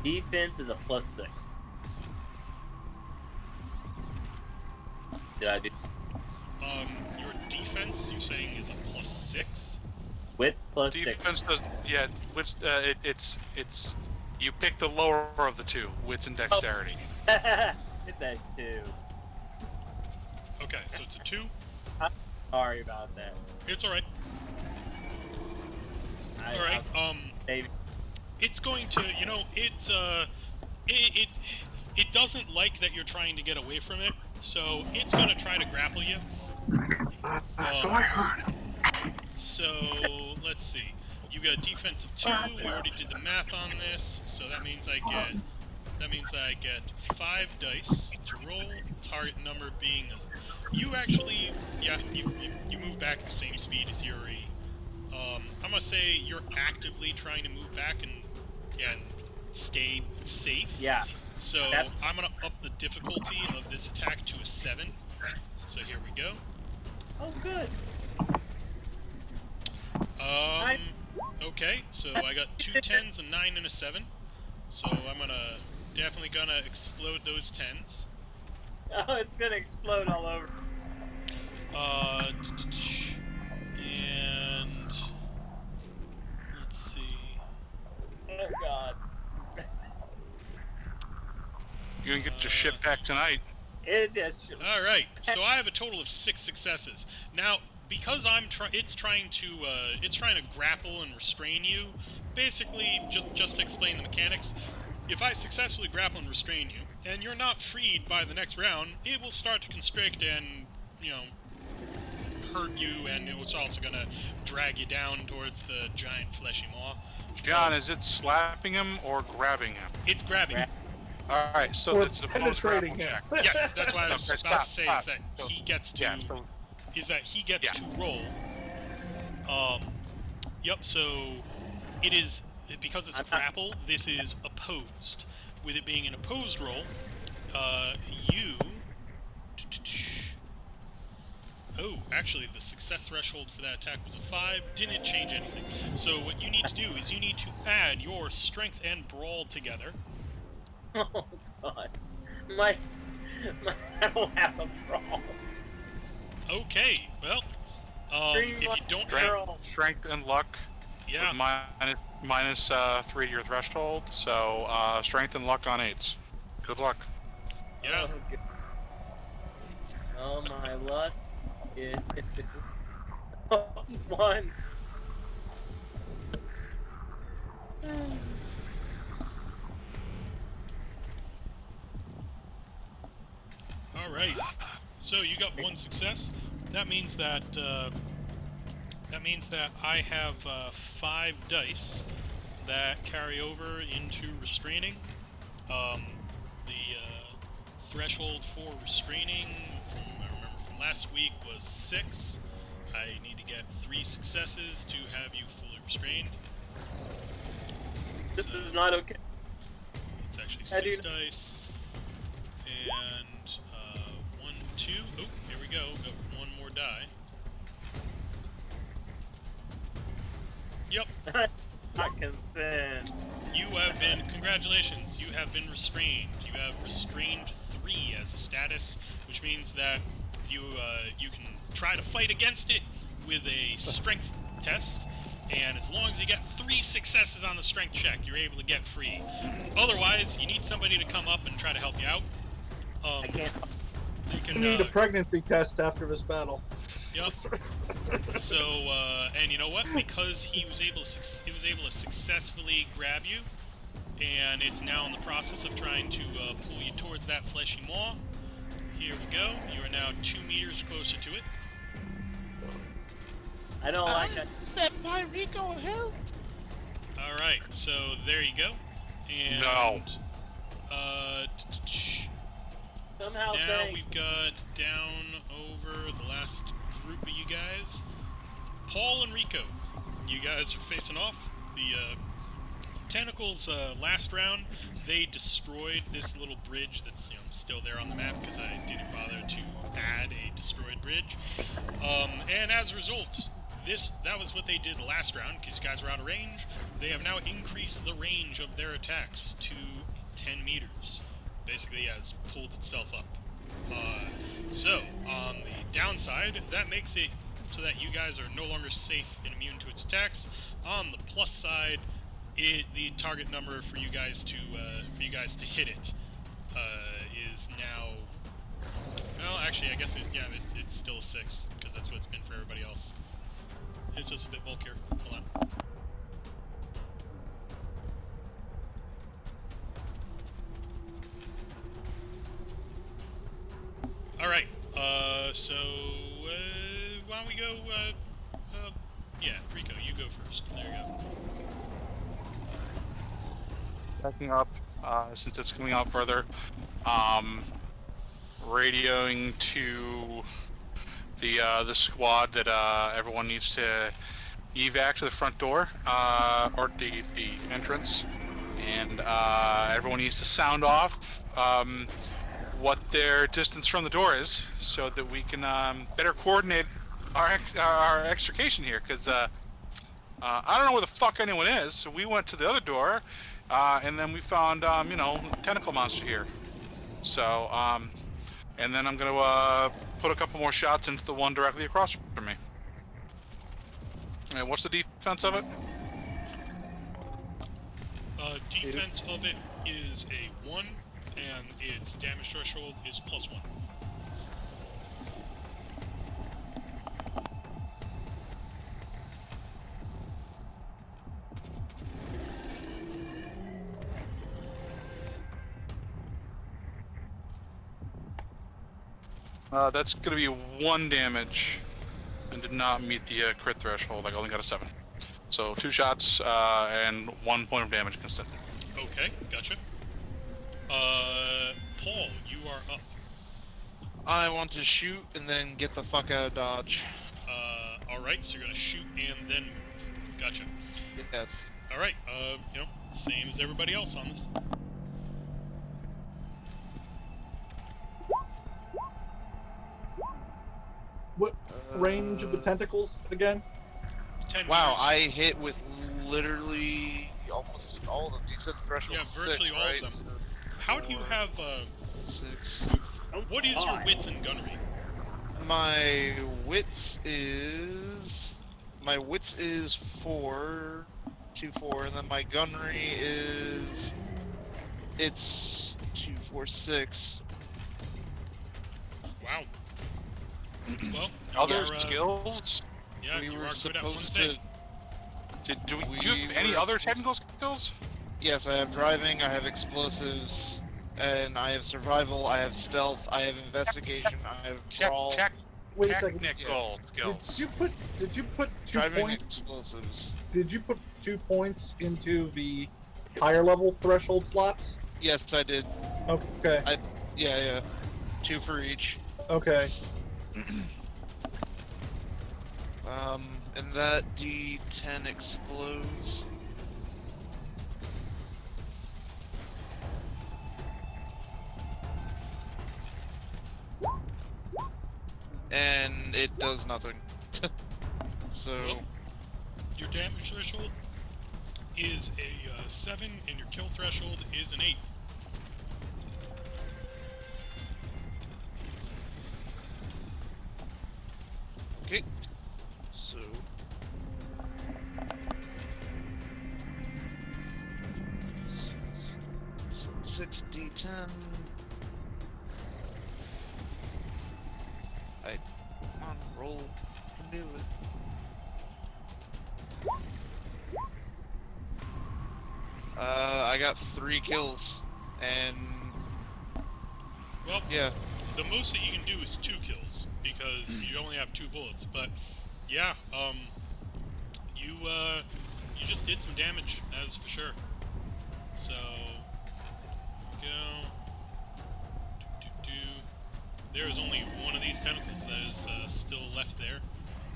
Defense is a +6. Did I do? Your defense, you saying, is a +6? Wits +6. Defense does, yeah. Wits, it's you pick the lower of the two, wits and dexterity. It's a 2. Okay, so it's a 2. Sorry about that. It's alright. Alright, Maybe. it's going to, you know, it doesn't like that you're trying to get away from it, so it's gonna try to grapple you. So I heard. So, let's see. You got defense of 2, we already did the math on this, so that means I get 5 dice to roll, target number being you actually, yeah, you move back at the same speed as Yuri. I'm gonna say you're actively trying to move back and stay safe. Yeah. So I'm gonna up the difficulty of this attack to a 7. So here we go. Oh, good. Okay, so I got 2 10s, a 9, and a 7. So I'm definitely gonna explode those 10s. Oh, it's gonna explode all over. And let's see. Oh God. You're gonna get your shit back tonight. It just. All right, so I have a total of 6 successes. Now, because it's trying to grapple and restrain you. Basically, just to explain the mechanics. If I successfully grapple and restrain you, and you're not freed by the next round, it will start to constrict and, you know, hurt you, and it's also gonna drag you down towards the giant fleshy maw. John, is it slapping him or grabbing him? It's grabbing him. Alright, so it's an opposed grapple penetrating check. Yes, that's what I was Okay, about to say, stop. is that So- he gets to... Yeah, so to roll. Yep, so it is, because it's grapple, this is opposed. With it being an opposed roll, you... Oh, actually, the success threshold for that attack was a 5, didn't change anything. So what you need to do is you need to add your strength and brawl together. Oh God. My I don't have a brawl. Okay, well, if you don't have... Strength and luck. Yeah. With minus 3 to your threshold, so strength and luck on 8s. Good luck. Yeah. Oh, my luck is 1. All right. So you got 1 success. That means that I have 5 dice that carry over into restraining. The threshold for restraining, I remember from last week, was 6. I need to get 3 successes to have you fully restrained. This is not okay. It's actually 6 dice. And 1, 2. Oh, here we go. Got 1 more die. Yep. Not concerned. You have been, congratulations, you have been restrained. You have restrained 3 as a status, which means that you can try to fight against it with a strength test, and as long as you get 3 successes on the strength check, you're able to get free. Otherwise, you need somebody to come up and try to help you out. I can't. You need a pregnancy test after this battle. Yep. So, and you know what? Because he was able to successfully grab you, and it's now in the process of trying to pull you towards that fleshy maw. Here we go. You are now 2 meters closer to it. I don't like that. Step by Rico, help! All right. So there you go. And No. Somehow now thanks. we've got down over the last group of you guys. Paul and Rico, you guys are facing off. The Tentacles last round, they destroyed this little bridge that's still there on the map because I didn't bother to add a destroyed bridge. And as a result, that was what they did last round, because you guys were out of range. They have now increased the range of their attacks to 10 meters. Basically has pulled itself up. So, on the downside, that makes it so that you guys are no longer safe and immune to its attacks. On the plus side, the target number for you guys to hit it is now. Well, actually, I guess it's still 6, because that's what it's been for everybody else. It's just a bit bulkier. Hold on. All right. So why don't we go? Yeah, Rico, you go first. There you go. Backing up, since it's coming out further. Radioing to the squad that everyone needs to evac to the front door, or the entrance, and everyone needs to sound off what their distance from the door is, so that we can better coordinate our extrication here. Because I don't know where the fuck anyone is. So we went to the other door, and then we found tentacle monster here. So and then I'm gonna put a couple more shots into the one directly across from me. And what's the defense of it? Defense of it is a 1, and its damage threshold is +1. That's gonna be 1 damage, and did not meet the crit threshold. I only got a 7. So 2 shots and 1 point of damage instant. Okay, gotcha. Paul, you are up. I want to shoot and then get the fuck out of Dodge. Alright, so you're gonna shoot and then move. Gotcha. Yes. Alright, same as everybody else on this. What range of the tentacles again? 10 Wow, meters. I hit with literally almost all of them. You said the threshold was virtually 6, all right? of them. How do you have, 6. what is your wits and gunnery? My wits is 4, 2, 4, and then my gunnery is it's 2, 4, 6. Wow. Well, Other you are, skills? Yeah, We you were are good at one supposed thing. Do you We have any were other supposed- technical skills? Yes, I have driving, I have explosives, and I have survival, I have stealth, I have investigation, I have crawl. Wait a second. Technical skills. Did you put 2 Driving points? explosives. Did you put 2 points into the higher level threshold slots? Yes, I did. Okay. Yeah. 2 for each. Okay. And that D10 explodes. And it does nothing. So Well, your damage threshold is a 7, and your kill threshold is an 8. okay. So so 6d10. Come on, roll. You can do it. I got 3 kills, and Well, yeah, the most that you can do is 2 kills, because you only have 2 bullets, but yeah, you just did some damage, that is for sure. So, go. There is only one of these tentacles that is still left there,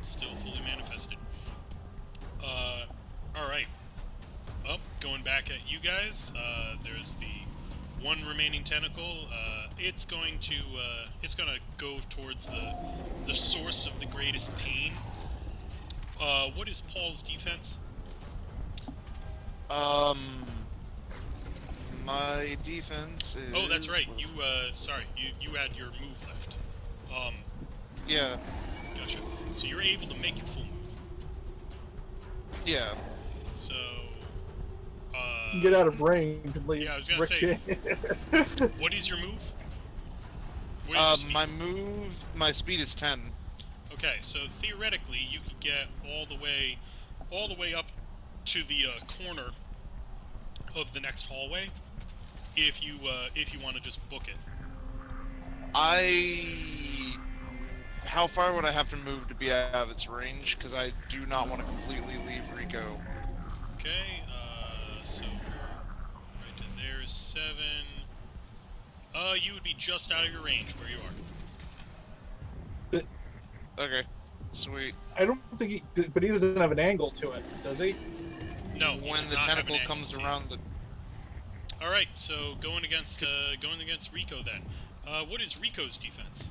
still fully manifested. Alright. Well, going back at you guys, there's the one remaining tentacle. It's gonna go towards the source of the greatest pain. what is Paul's defense? My defense is... Oh, that's right. You, sorry, you had your move left. Yeah. Gotcha. So you're able to make your full move. Yeah. So, You can get out of range and leave yeah, I was gonna Rick say, James. what is your move? What is your speed? My move, my speed is 10. Okay, so theoretically, you could get all the way up to the corner of the next hallway, if you want to just book it. How far would I have to move to be out of its range? Because I do not want to completely leave Rico. Okay, so right to there is 7. You would be just out of your range where you are. Okay, sweet. I don't think he, but he doesn't have an angle to it, does he? No. he When does the not have tentacle an comes angle. around the... All right, so going against Rico then. What is Rico's defense?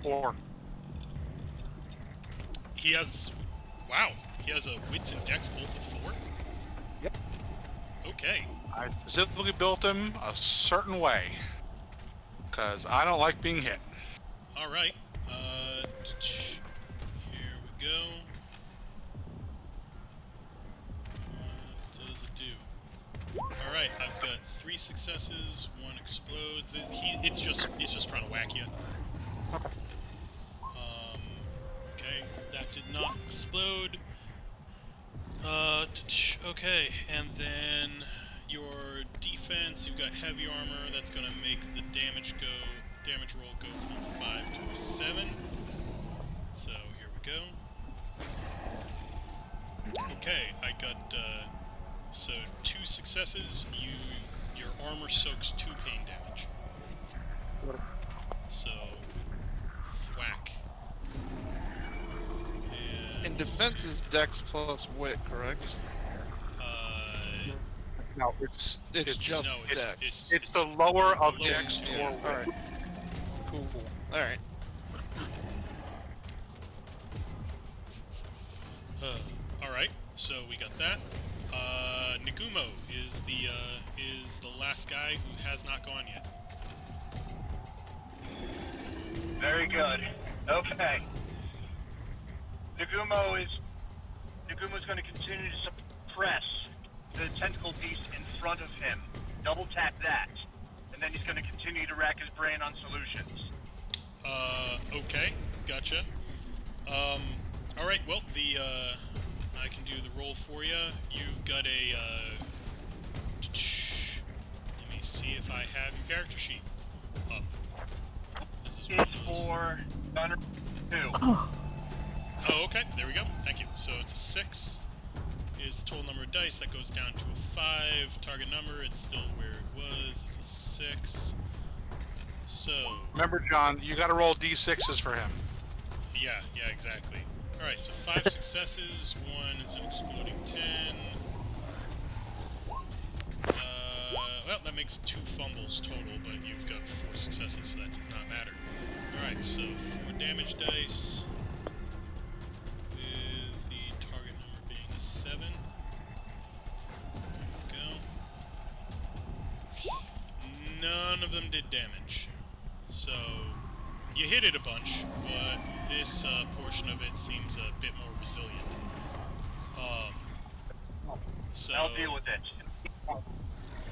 4. He has, wow, he has a wits and dex both of 4. Yep. Okay. I specifically built him a certain way, because I don't like being hit. All right. Here we go. What does it do? All right, I've got 3 successes. 1 explodes. It's just trying to whack you. Okay, that did not explode. Okay, and then your defense, you've got heavy armor. That's gonna make the damage roll go from 5 to a 7. So here we go. Okay, I got so 2 successes. Your armor soaks 2 pain damage. So thwack. And defense is dex plus wit, correct? No, it's just no, dex. it's the lower of Lower, dex yeah. or wit. Alright. Cool. Alright. Alright, so we got that. Nagumo is the last guy who has not gone yet. Very good. Okay. Nagumo's going to continue to suppress the tentacle beast in front of him. Double tap that. And then he's going to continue to rack his brain on solutions. Okay, gotcha. Alright, well, I can do the roll for you. You've got a, let me see if I have your character sheet up. This is It's for Gunner 2. Oh, okay, there we go. Thank you. So it's a 6 is the total number of dice. That goes down to a 5. Target number, it's still where it was. It's a 6. So... Remember, John, you gotta roll d6s for him. Yeah, exactly. Alright, so 5 successes, 1 is an exploding 10. Well, that makes 2 fumbles total, but you've got 4 successes, so that does not matter. Alright, so 4 damage dice, with the target number being 7. There we go. None of them did damage. So, you hit it a bunch, but this portion of it seems a bit more resilient. So I'll deal with it.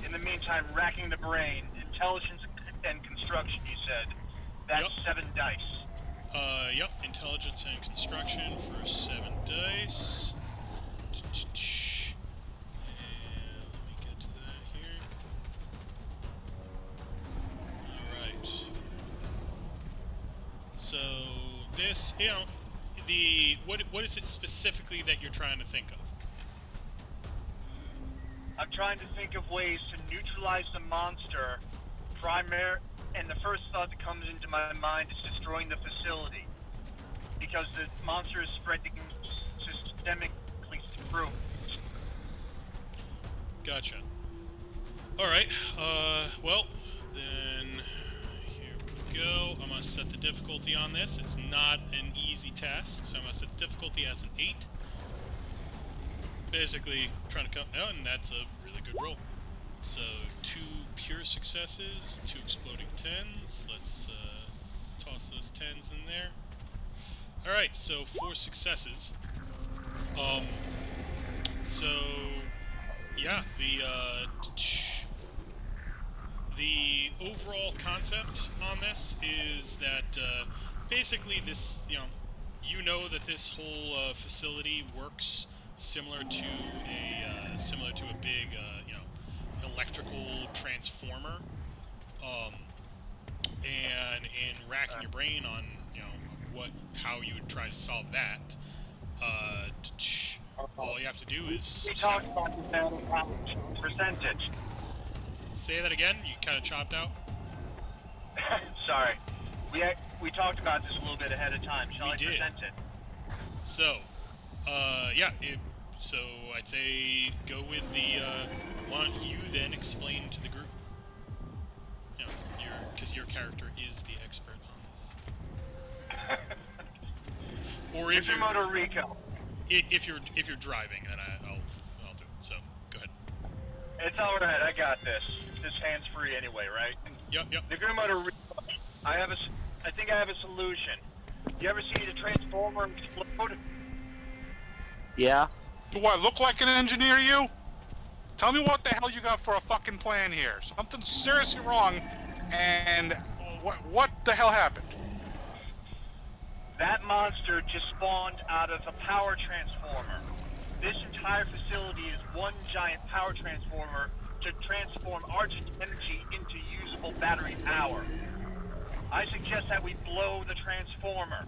In the meantime, racking the brain, intelligence and construction, you said. That's Yep. 7 dice. Yep, intelligence and construction for 7 dice. And let me get to that here. Alright. So this, what is it specifically that you're trying to think of? I'm trying to think of ways to neutralize the monster. And the first thought that comes into my mind is destroying the facility. Because the monster is spreading systemically through. Gotcha. Alright, well, then here we go. I'm gonna set the difficulty on this. It's not an easy task, so I'm gonna set the difficulty as an 8. basically trying to come. Oh, and that's a really good roll. So 2 pure successes, 2 exploding 10s. Let's toss those 10s in there. All right, so 4 successes. So yeah, the overall concept on this is that basically this, you know that this whole facility works similar to a big electrical transformer, and in racking your brain on how you would try to solve that, all you have to do is We talked about the percentage. say that again. You kind of chopped out. Sorry. We talked about this a little bit ahead of time. Shall I present it? So, yeah. So I'd say go with the. Why don't you then explain to the group? Because your character is the expert on this. Or if you're Rico. If you're driving, then I'll do it. So go ahead. It's all right. I got this. This hands free anyway, right? Yep. Nagumo Rico. I think I have a solution. You ever see the transformer explode? Yeah. Do I look like an engineer, you? Tell me what the hell you got for a fucking plan here. Something's seriously wrong, and what the hell happened? That monster just spawned out of a power transformer. This entire facility is one giant power transformer to transform Argent energy into usable battery power. I suggest that we blow the transformer.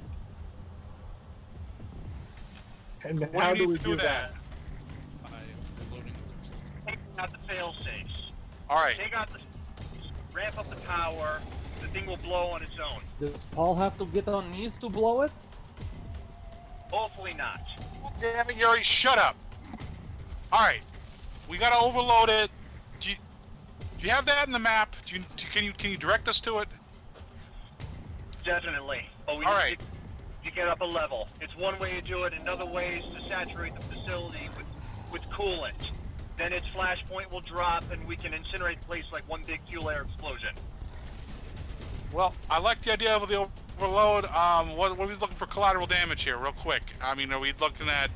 And how do we do that? Taking out the fail-safes. Alright. Take out the ramp up the power, the thing will blow on its own. Does Paul have to get on knees to blow it? Hopefully not. Damn it, Yuri, shut up. Alright. We gotta overload it. Do you have that in the map? Can you direct us to it? Definitely. But we need to get up a level. It's one way to do it. Another way is to saturate the facility with coolant. Then its flashpoint will drop and we can incinerate the place like one big fuel air explosion. Well, I like the idea of the overload. What are we looking for collateral damage here, real quick? I mean, are we looking at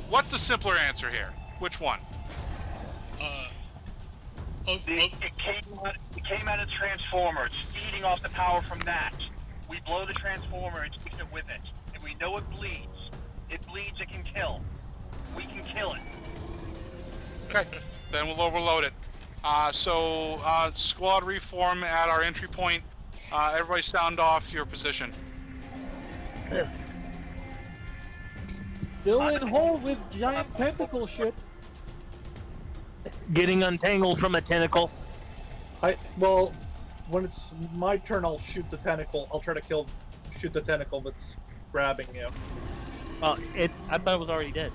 what's the simpler answer here? Which one? It came out of the transformer. It's feeding off the power from that. We blow the transformer and take it with it. And we know it bleeds. It bleeds, it can kill. We can kill it. Okay, then we'll overload it. So squad reform at our entry point. Everybody sound off your position. Still in hole with giant tentacle shit. Getting untangled from a tentacle. Well, when it's my turn, I'll shoot the tentacle. I'll try to shoot the tentacle that's grabbing you. Oh, I thought it was already dead.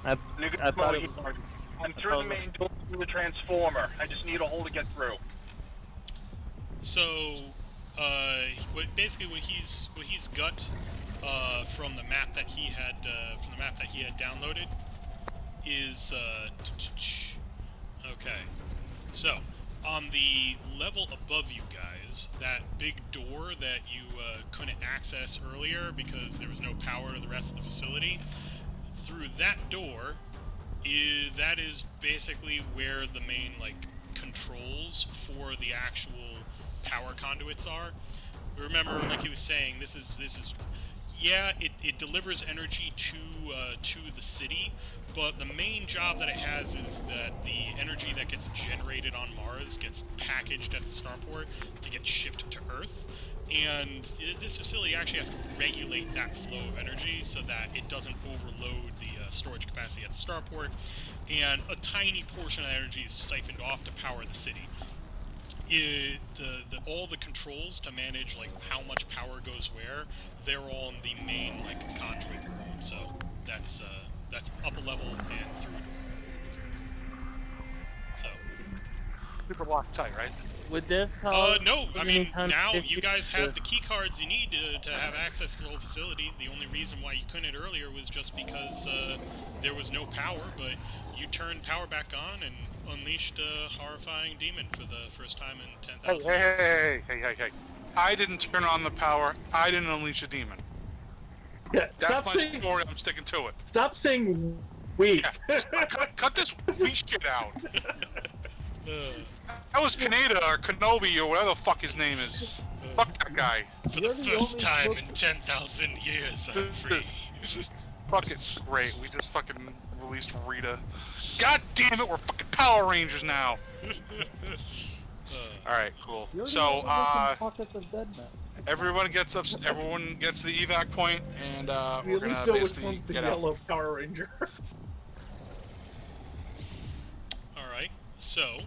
I thought it was already. I'm through the main door through the transformer. I just need a hole to get through. So, what he's got from the map that he had downloaded is okay. So, on the level above you guys, that big door that you couldn't access earlier because there was no power to the rest of the facility, through that door, that is basically where the main controls for the actual power conduits are. Remember, like he was saying, this is yeah, it delivers energy to the city, but the main job that it has is that the energy that gets generated on Mars gets packaged at the starport to get shipped to Earth. And this facility actually has to regulate that flow of energy so that it doesn't overload the storage capacity at the starport, and a tiny portion of energy is siphoned off to power the city. All the controls to manage how much power goes where, they're all in the main conduit room. So that's up a level and through a door. So super Loctite, right? Would this cause? No. I mean, any kind of now you issue guys have with- the key cards you need to have access to the whole facility. The only reason why you couldn't earlier was just because there was no power, but you turned power back on and unleashed a horrifying demon for the first time in 10,000 years. Hey. I didn't turn on the power. I didn't unleash a demon. Yeah, That's my story. I'm sticking to it. Stop saying weak. Yeah, cut this weak shit out. That was Kaneda or Kenobi or whatever the fuck his name is. Fuck that guy. For the first time in 10,000 years, I'm free. Fucking great. We just fucking released Rita. God damn it, we're fucking Power Rangers now. Alright, cool. So, pockets of dead men. everyone gets the evac point, and We we're at least gonna know which basically one's the get out. yellow Power Ranger. Alright, so,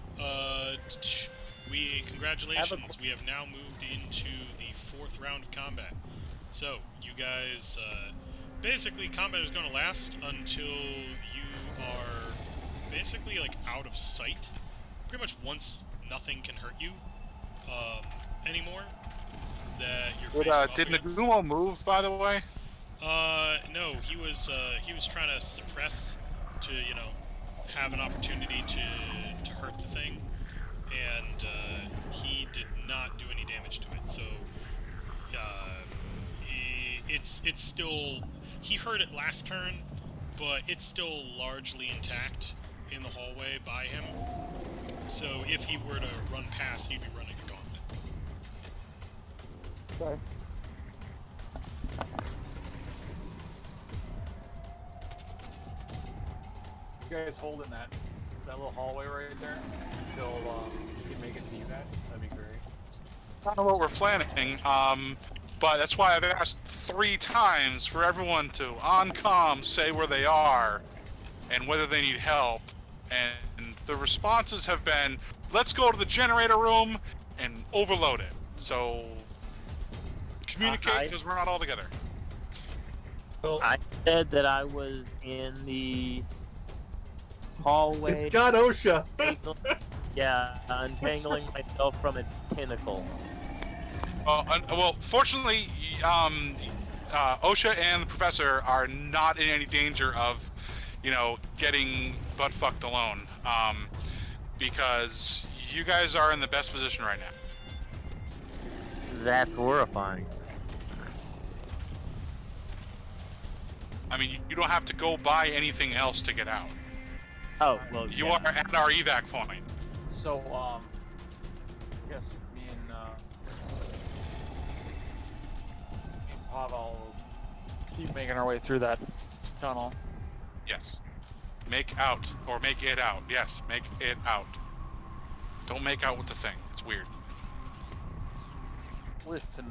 congratulations, we have now moved into the 4th round of combat. So, you guys, basically combat is going to last until you are basically, like, out of sight. Pretty much once nothing can hurt you, anymore. That you're facing off Did against. Nagumo move, by the way? No, he was trying to suppress to, you know, have an opportunity to hurt the thing, and he did not do any damage to it. So it's still, he heard it last turn, but it's still largely intact in the hallway by him. So if he were to run past, he'd be running a gauntlet. Okay. You guys holding that little hallway right there until we can make it to you guys? That'd be great. I don't know what we're planning, but that's why I've asked 3 times for everyone to, on comm, say where they are and whether they need help. And the responses have been, let's go to the generator room and overload it. So, communicate, because we're not all together. I said that I was in the hallway. It's got OSHA. Yeah, untangling myself from a tentacle. Well, fortunately, OSHA and the professor are not in any danger of, you know, getting butt fucked alone, because you guys are in the best position right now. That's horrifying. I mean, you don't have to go buy anything else to get out. Oh, well, You yeah. are at our evac point. So, I guess me and Pavel will keep making our way through that tunnel. Yes. Make out, or make it out. Yes, make it out. Don't make out with the thing. It's weird. Listen,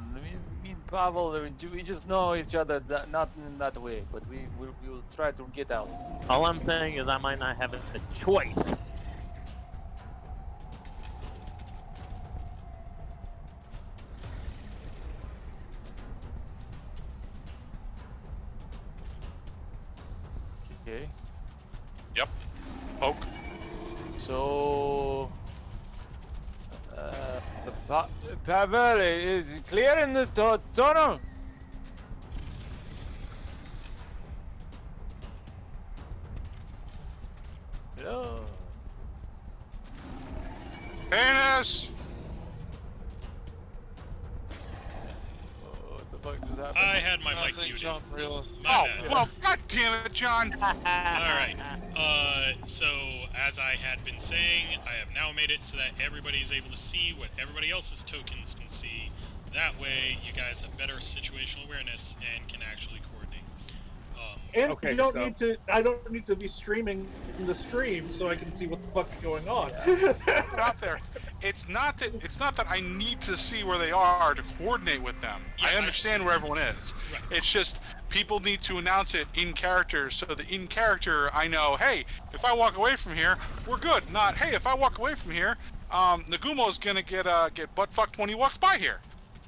me and Pavel, we just know each other, not in that way, but we will try to get out. All I'm saying is I might not have a choice. Okay. Yep. Poke. So, Pavel, is it clear in the tunnel? Hello. Penis! What the fuck just happened? I had my mic Nothing, muted. John Real. Oh, bad. well, god damn it, John! Alright, so as I had been saying, I have now made it so that everybody is able to see what everybody else's tokens can see. That way, you guys have better situational awareness and can actually coordinate. And Okay, you don't so- need to. I don't need to be streaming the stream so I can see what the fuck's going on. It's out there. It's not that I need to see where they are to coordinate with them. Yeah, I understand where everyone is. Right. It's just people need to announce it in character, so that in character I know, hey, if I walk away from here, we're good. Not, hey, if I walk away from here, Nagumo's gonna get butt fucked when he walks by here.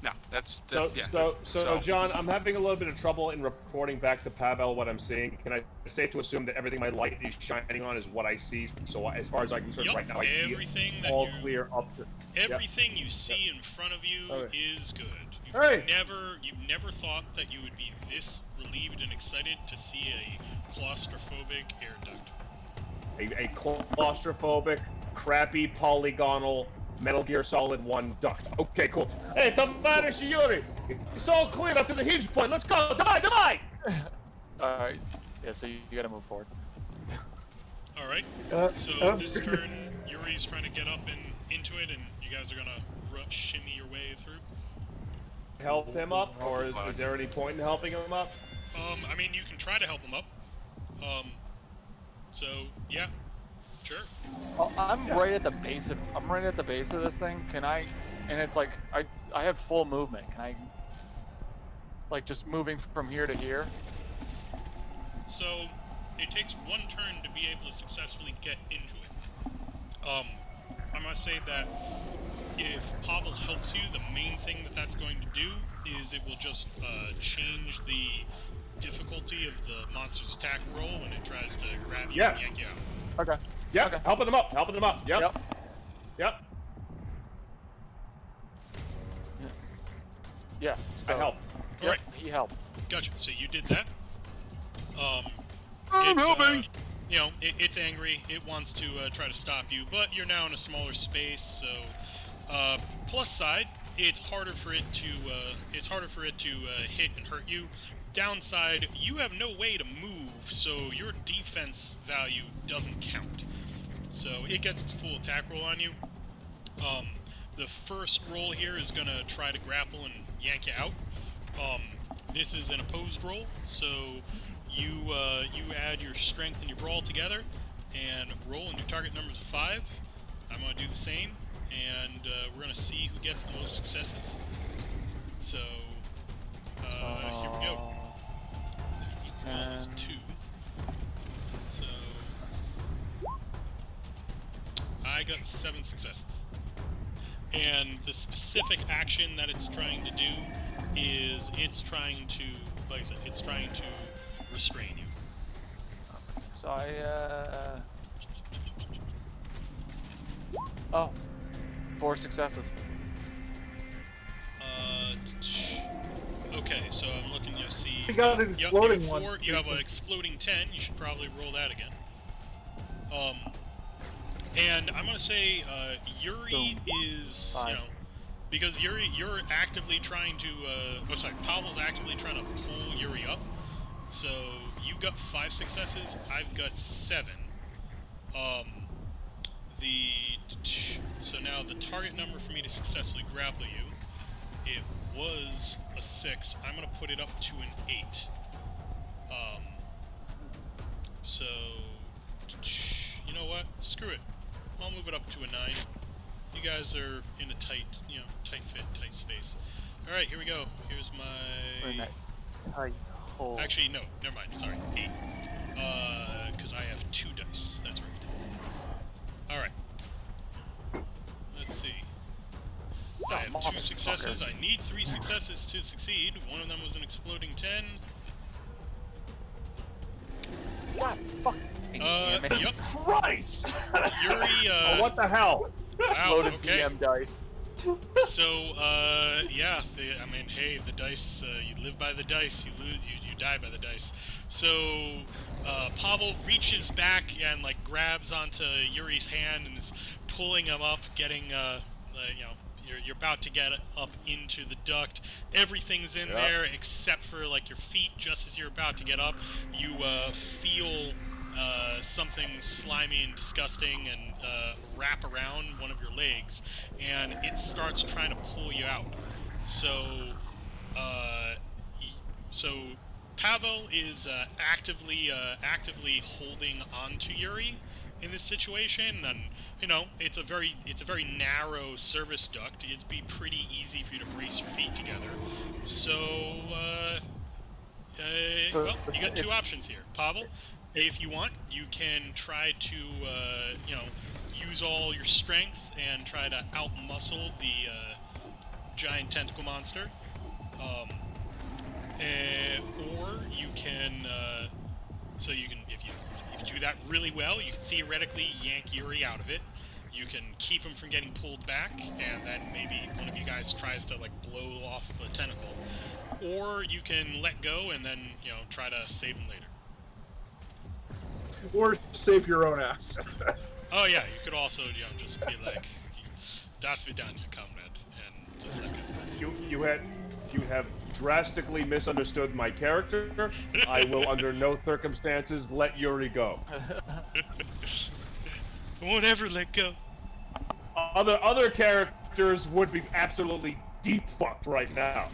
No, that's So, John, I'm having a little bit of trouble in reporting back to Pavel what I'm seeing. Can I safe to assume that everything my light is shining on is what I see? So as far as I can concerned right now, I see it all clear up to... Everything you see in front of you is good. You've never thought that you would be this relieved and excited to see a claustrophobic air duct. A claustrophobic, crappy, polygonal, Metal Gear Solid 1 duct. Okay, cool. Hey, Tavarish Yuri! It's all clear up to the hinge point. Let's go! Divide! Alright. Yeah, so you gotta move forward. Alright. So this turn, Yuri's trying to get up and into it, and you guys are gonna shimmy your way through. Help him up, or is there any point in helping him up? I mean, you can try to help him up. So yeah, sure. Well, I'm right at the base of this thing. Can I? And it's like I have full movement. Can I? Like just moving from here to here. So it takes one turn to be able to successfully get into it. I must say that if Pavel helps you, the main thing that's going to do is it will just change the difficulty of the monster's attack roll when it tries to grab you and yank you out. Okay. Yeah, okay. Helping him up. Yep. Yeah. I helped. Yep, right. He helped. Gotcha. So you did that. I'm helping! You know, it's angry. It wants to try to stop you, but you're now in a smaller space, so... plus side, it's harder for it to hit and hurt you. Downside, you have no way to move, so your defense value doesn't count. So it gets its full attack roll on you. The first roll here is gonna try to grapple and yank you out. This is an opposed roll, so you add your strength and your brawl together and roll, and your target number's 5. I'm gonna do the same, and we're gonna see who gets the most successes. So here we go. 2. So I got 7 successes. And the specific action that it's trying to do is it's trying to, like I said, it's trying to restrain you. So I, oh, 4 successes. Okay, so I'm looking to see. You got an exploding one. You have an exploding 10. You should probably roll that again. And I'm gonna say Yuri is, you know, because Yuri, you're actively trying to. Pavel's actively trying to pull Yuri up. So you've got 5 successes. I've got 7. So now the target number for me to successfully grapple you, it was a 6. I'm gonna put it up to an 8. So you know what? Screw it. I'll move it up to a 9. You guys are in a tight, tight fit, tight space. All right, here we go. Here's my. Actually, no. Never mind. Sorry, 8. Because I have 2 dice. That's right. All right. Let's see. I have 2 successes. I need 3 successes to succeed. One of them was an exploding 10. God fucking damn it. Yep. Christ! Yuri, oh, what the hell? Wow, Loaded okay. DM dice. So, yeah, I mean, hey, the dice, you live by the dice, you lose, you die by the dice. So, Pavel reaches back and, like, grabs onto Yuri's hand and is pulling him up, getting, you're about to get up into the duct. Everything's in there except for, like, your feet. Just as you're about to get up, you feel something slimy and disgusting and wrap around one of your legs, and it starts trying to pull you out. So, Pavel is actively holding onto Yuri in this situation, and it's a very narrow service duct. It'd be pretty easy for you to brace your feet together. So, well, you got 2 options here, Pavel. If you want, you can try to, use all your strength and try to outmuscle giant tentacle monster. Or you can, so you can, if you do that really well, you can theoretically yank Yuri out of it. You can keep him from getting pulled back, and then maybe one of you guys tries to, like, blow off the tentacle. Or you can let go and then, you know, try to save him later. Or save your own ass. Oh yeah, you could also, you know, just be like, "Das vidanya, comrade," and just let go. You have drastically misunderstood my character. I will under no circumstances let Yuri go. I won't ever let go. Other characters would be absolutely deep fucked right now.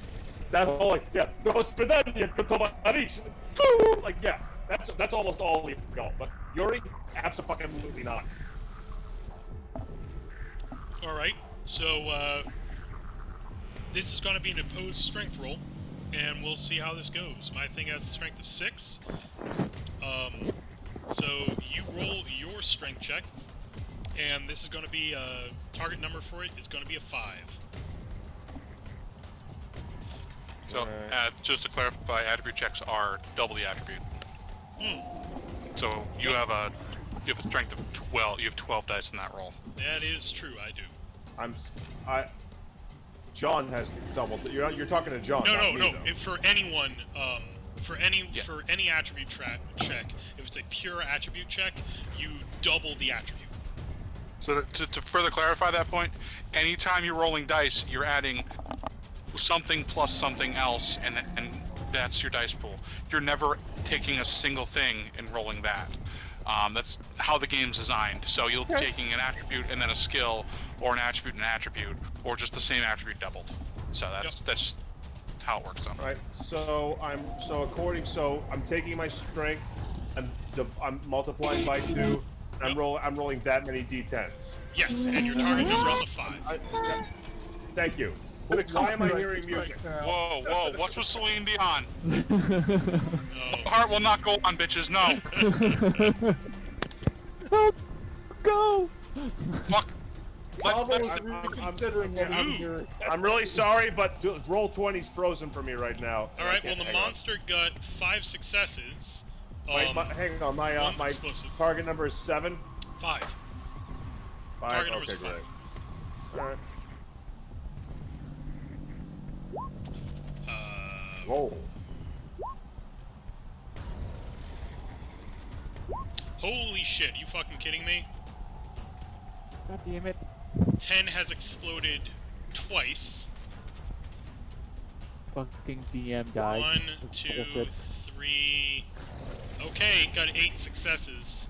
That's all, like, yeah, like, yeah, that's almost all we go. But Yuri, absolutely not. All right, so this is going to be an opposed strength roll, and we'll see how this goes. My thing has a strength of 6. So you roll your strength check, and this is going to be target number for it is going to be a 5. So, just to clarify, attribute checks are double the attribute. So you have a strength of 12. You have 12 dice in that roll. That is true. I do. John has doubled. You're talking to John. No. Though. If for anyone, for any attribute check, if it's a pure attribute check, you double the attribute. So to further clarify that point, anytime you're rolling dice, you're adding something plus something else, and that's your dice pool. You're never taking a single thing and rolling that. That's how the game's designed. So you'll be taking an attribute and then a skill, or an attribute, or just the same attribute doubled. So that's how it works. Right. So I'm taking my strength, I'm multiplying by 2. And I'm rolling that many d10s. Yes, and your target number is a 5. Thank you. Why am I hearing music? Whoa, what's with Celine Dion? Heart will not go on, bitches, no. Oh, go! Fuck. I'm really sorry, but roll 20's frozen for me right now. Alright, well, the monster got 5 successes. Hang on, my target number is 7? 5. 5? Target number is 5. Great. Alright. Roll. Holy shit, you fucking kidding me? God damn it. 10 has exploded twice. Fucking DM, guys. 1, 2, 3... Okay, got 8 successes.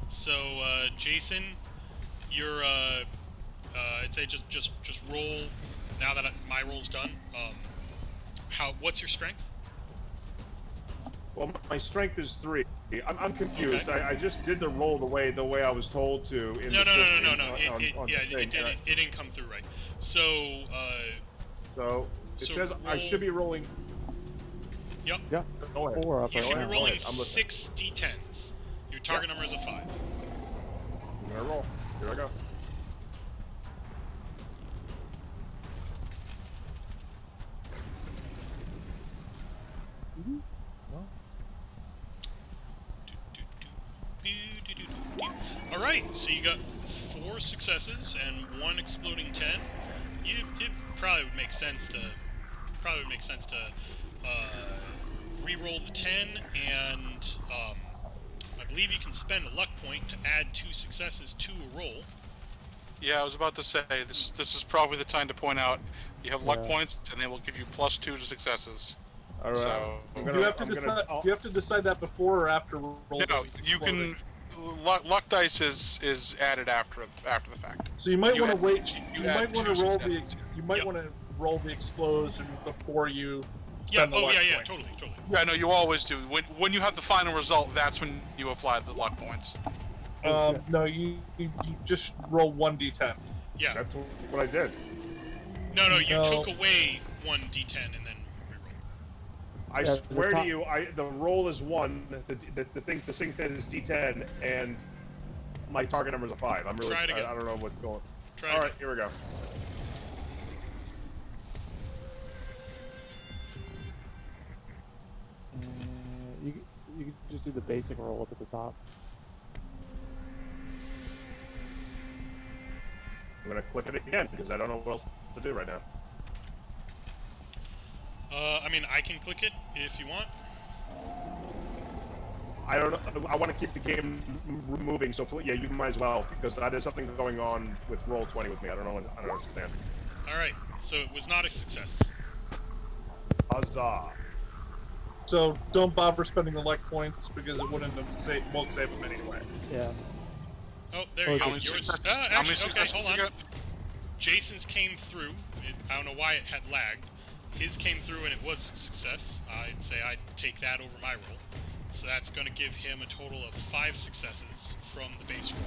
So, Jason, you're, I'd say just roll, now that my roll's done. What's your strength? Well, my strength is 3. I'm confused. Okay. I just did the roll the way I was told to. No. It didn't come through right. So it says I should be rolling. Yep. Yeah. 4 up. You should be rolling 6 d10s. Your target number is a 5. I'm gonna roll. Here I go. Alright, so you got 4 successes and 1 exploding 10. It probably would make sense to re-roll the 10, and I believe you can spend a luck point to add 2 successes to a roll. Yeah, I was about to say, this is probably the time to point out you have luck points, and they will give you +2 to successes. All right. So you have to decide that before or after roll. No, you can. Luck dice is added after the fact. So you might want to wait. You might want to roll the. You might Yep. want to roll the explosion before you. Yeah. Spend the luck point. Totally. Yeah, no, you always do. When you have the final result, that's when you apply the luck points. No, you just roll 1d10. Yeah. That's what I did. No, you took away 1 d10 and then reroll. I swear to you, the roll is 1. The thing is d10, and my target number is a 5. I'm really. Try it again. I don't know what's going. Try All it right, here we go. You can just do the basic roll up at the top. I'm gonna click it again because I don't know what else to do right now. I mean, I can click it if you want. I don't know. I want to keep the game moving, so yeah, you might as well because there's something going on with Roll20 with me. I don't understand. All right, so it was not a success. Huzzah! So don't bother spending the luck points because it won't save them anyway. Yeah. Oh, there you go. many Yours. successes- how many Actually, okay, successes hold you on. got? Jason's came through. I don't know why it had lagged. His came through and it was a success. I'd say I'd take that over my roll. So that's going to give him a total of 5 successes from the base roll.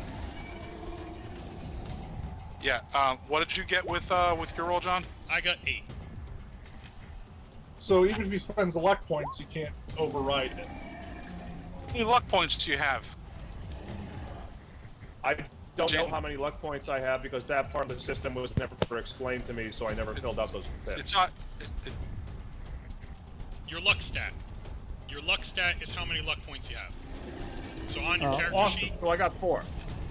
Yeah. What did you get with your roll, John? I got 8. So even if he spends the luck points, you can't override it. How many luck points do you have? I don't know how many luck points I have because that part of the system was never explained to me, so I never filled out those bits. It's not. Your luck stat. Your luck stat is how many luck points you have. So on your character awesome. sheet. So I got 4.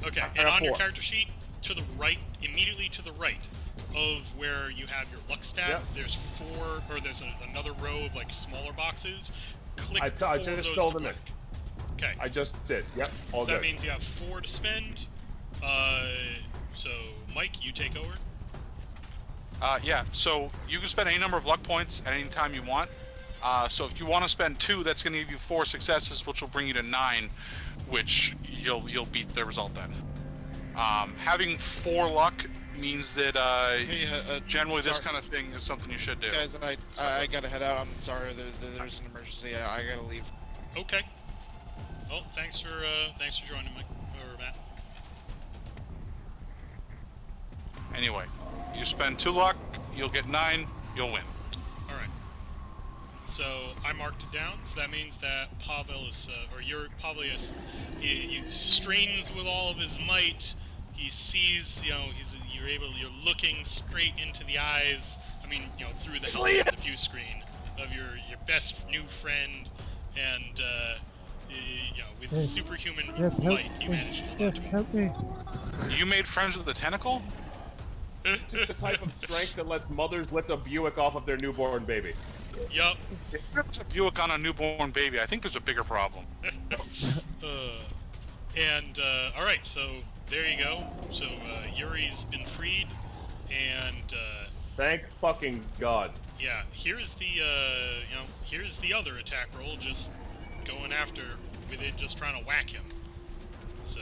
Okay, I and got on your 4. character sheet, to the right, immediately to the right of where you have your luck stat, there's another row of like smaller boxes. Click I 4 just of those filled to them in. click. Okay. I just did. Yep, all So good. that means you have 4 to spend. So Mike, you take over. Yeah. So you can spend any number of luck points at any time you want. So if you want to spend 2, that's going to give you 4 successes, which will bring you to 9, which you'll beat the result then. Having 4 luck means that generally this kind of thing is something you should do. Guys, I gotta head out. I'm sorry. There's an emergency. I gotta leave. Okay. Well, thanks for joining, Mike or Matt. Anyway, you spend 2 luck, you'll get 9, you'll win. All right. So I marked it down. So that means that Pavel is, he strains with all of his might. He sees, you're looking straight into the eyes. I mean, through the helmet of the view screen of your best new friend, and with superhuman might, you managed to hold on to him. Help me. You made friends with the tentacle? It's the type of strength that lets mothers lift a Buick off of their newborn baby. Yup. If there's a Buick on a newborn baby, I think there's a bigger problem. All right, so there you go. So Yuri's been freed, and thank fucking God. Yeah, here's the other attack roll, just going after with it, just trying to whack him. So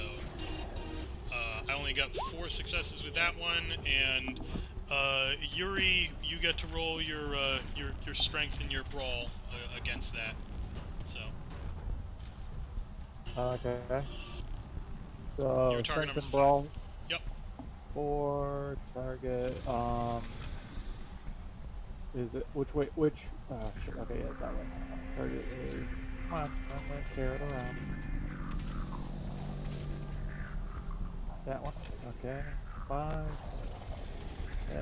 I only got 4 successes with that one, and Yuri, you get to roll your strength and your brawl against that. So. Okay. So Your target strength number's and brawl. 5. Yep. For target. Is it which way? Which? Shit. Okay, yeah, it's that way. Target is. Come on, turn my carrot around. That one. Okay. 5. Yeah.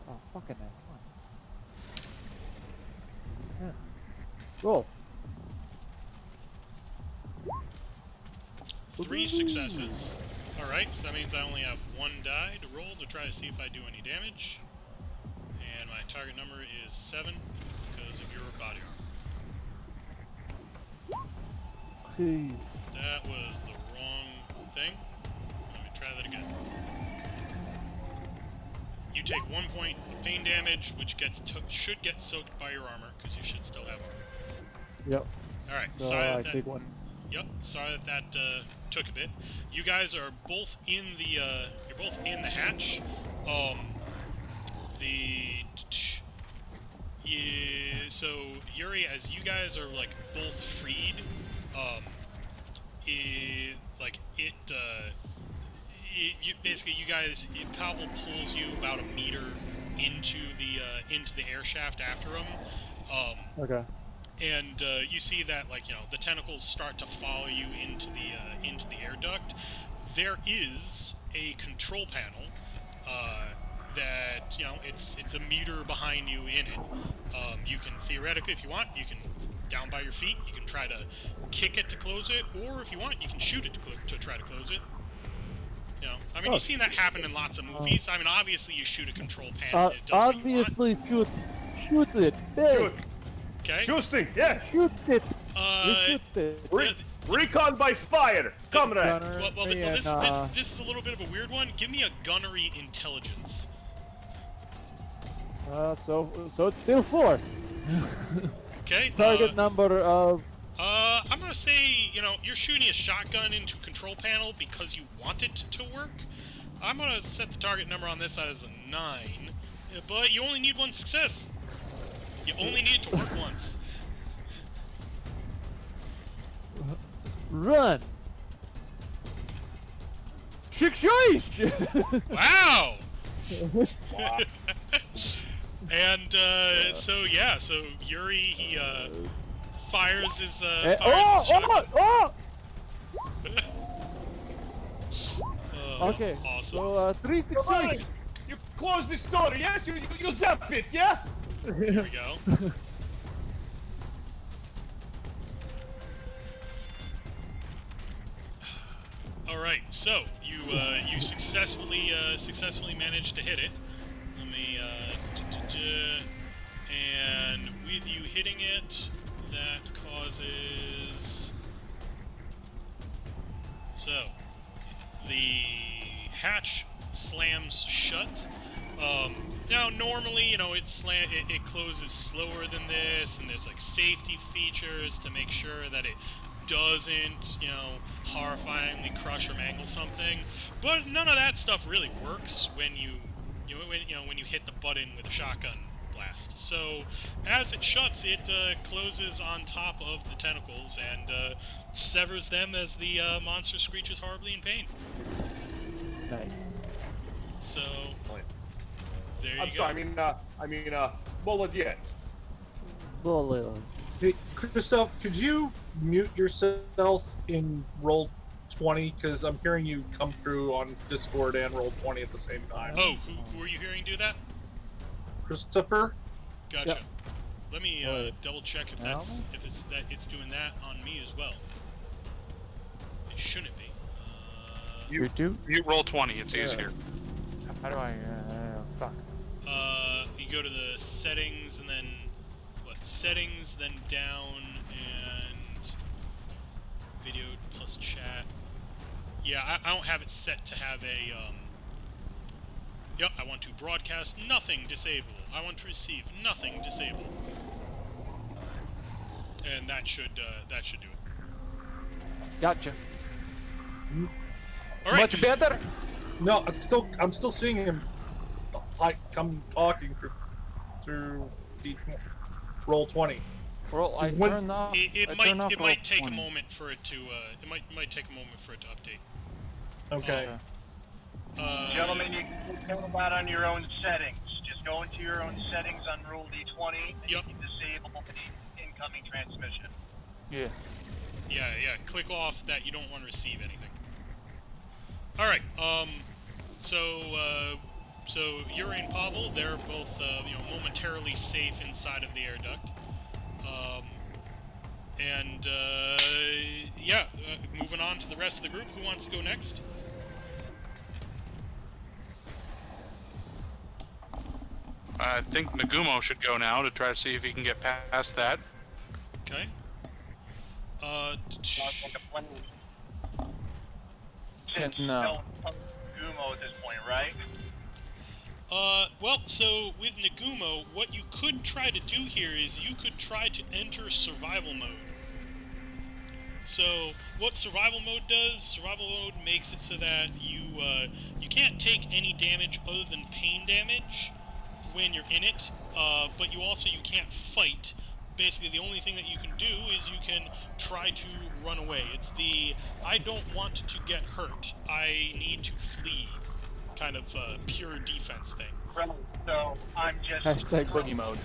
Oh, fucking that. Come on. 10. Roll. 3 successes. Alright, so that means I only have 1 die to roll to try to see if I do any damage. And my target number is 7 because of your body armor. Jeez. That was the wrong thing. Let me try that again. You take 1 point of pain damage, which should get soaked by your armor, because you should still have armor. Yep. Alright, So sorry I that take 1. Yep, sorry that took a bit. You guys are both in the you're both in the hatch. So Yuri, as you guys are like both freed, Pavel pulls you about a meter into the air shaft after him. Okay. And you see that, the tentacles start to follow you into the air duct. There is a control panel that, you know, it's a meter behind you in it. You can theoretically, if you want, you can down by your feet. You can try to kick it to close it, or if you want, you can shoot it to try to close it. You know, I mean, you've seen that happen in lots of movies. I mean, obviously you shoot a control panel and it does what you want. Obviously, shoot it. Shoot. Okay. Shooting, yeah. Shoot it. We shoot it. Recon by fire. Comrade. Well, this is a little bit of a weird one. Give me a gunnery intelligence. So it's still 4. Okay. Target number of. I'm gonna say, you know, you're shooting a shotgun into a control panel because you want it to work. I'm gonna set the target number on this side as a 9, but you only need 1 success. You only need it to work once. Run. Success! Wow. And so Yuri, he fires his Okay. Awesome. So 3 success. You close this door, yes? You zap it, yeah? Here we go. All right, so you successfully managed to hit it. Let me and with you hitting it, that causes so the hatch slams shut. Now normally, you know, it closes slower than this, and there's like safety features to make sure that it doesn't, you know, horrifyingly crush or mangle something. But none of that stuff really works when you hit the button with a shotgun blast. So as it shuts, it closes on top of the tentacles and severs them as the monster screeches horribly in pain. Nice. So there you go. I'm sorry. I mean, молодец. Hey, Christoph, could you mute yourself in roll 20? Because I'm hearing you come through on Discord and roll 20 at the same time. Oh, who are you hearing do that? Christopher. Gotcha. Yep. Let me double check if it's doing that on me as well. It shouldn't be. You roll 20. It's easier. How do I? Fuck. You go to the settings and then settings, then down and video plus chat. Yeah, I don't have it set to have a Yep, I want to broadcast nothing disable. I want to receive nothing disable. And that should do it. Gotcha. All right. Much better. No, I'm still seeing him. Like I'm talking through each roll 20. Well, I turned off. It might take a moment for it to it might take a moment for it to update. Okay. Gentlemen, you can go about on your own settings. Just go into your own settings on roll D20 and you can disable the incoming transmission. Yeah. Yeah. Click off that you don't want to receive anything. All right. So Yuri and Pavel, they're both momentarily safe inside of the air duct. Moving on to the rest of the group. Who wants to go next? I think Nagumo should go now to try to see if he can get past that. Okay. No. Nagumo at this point, right? Well, so with Nagumo, what you could try to do here is you could try to enter survival mode. So, what survival mode does, survival mode makes it so that you can't take any damage other than pain damage when you're in it, but you can't fight. Basically, the only thing that you can do is you can try to run away. It's the, I don't want to get hurt, I need to flee kind of pure defense thing. Right, so I'm just... Hashtag boogie mode.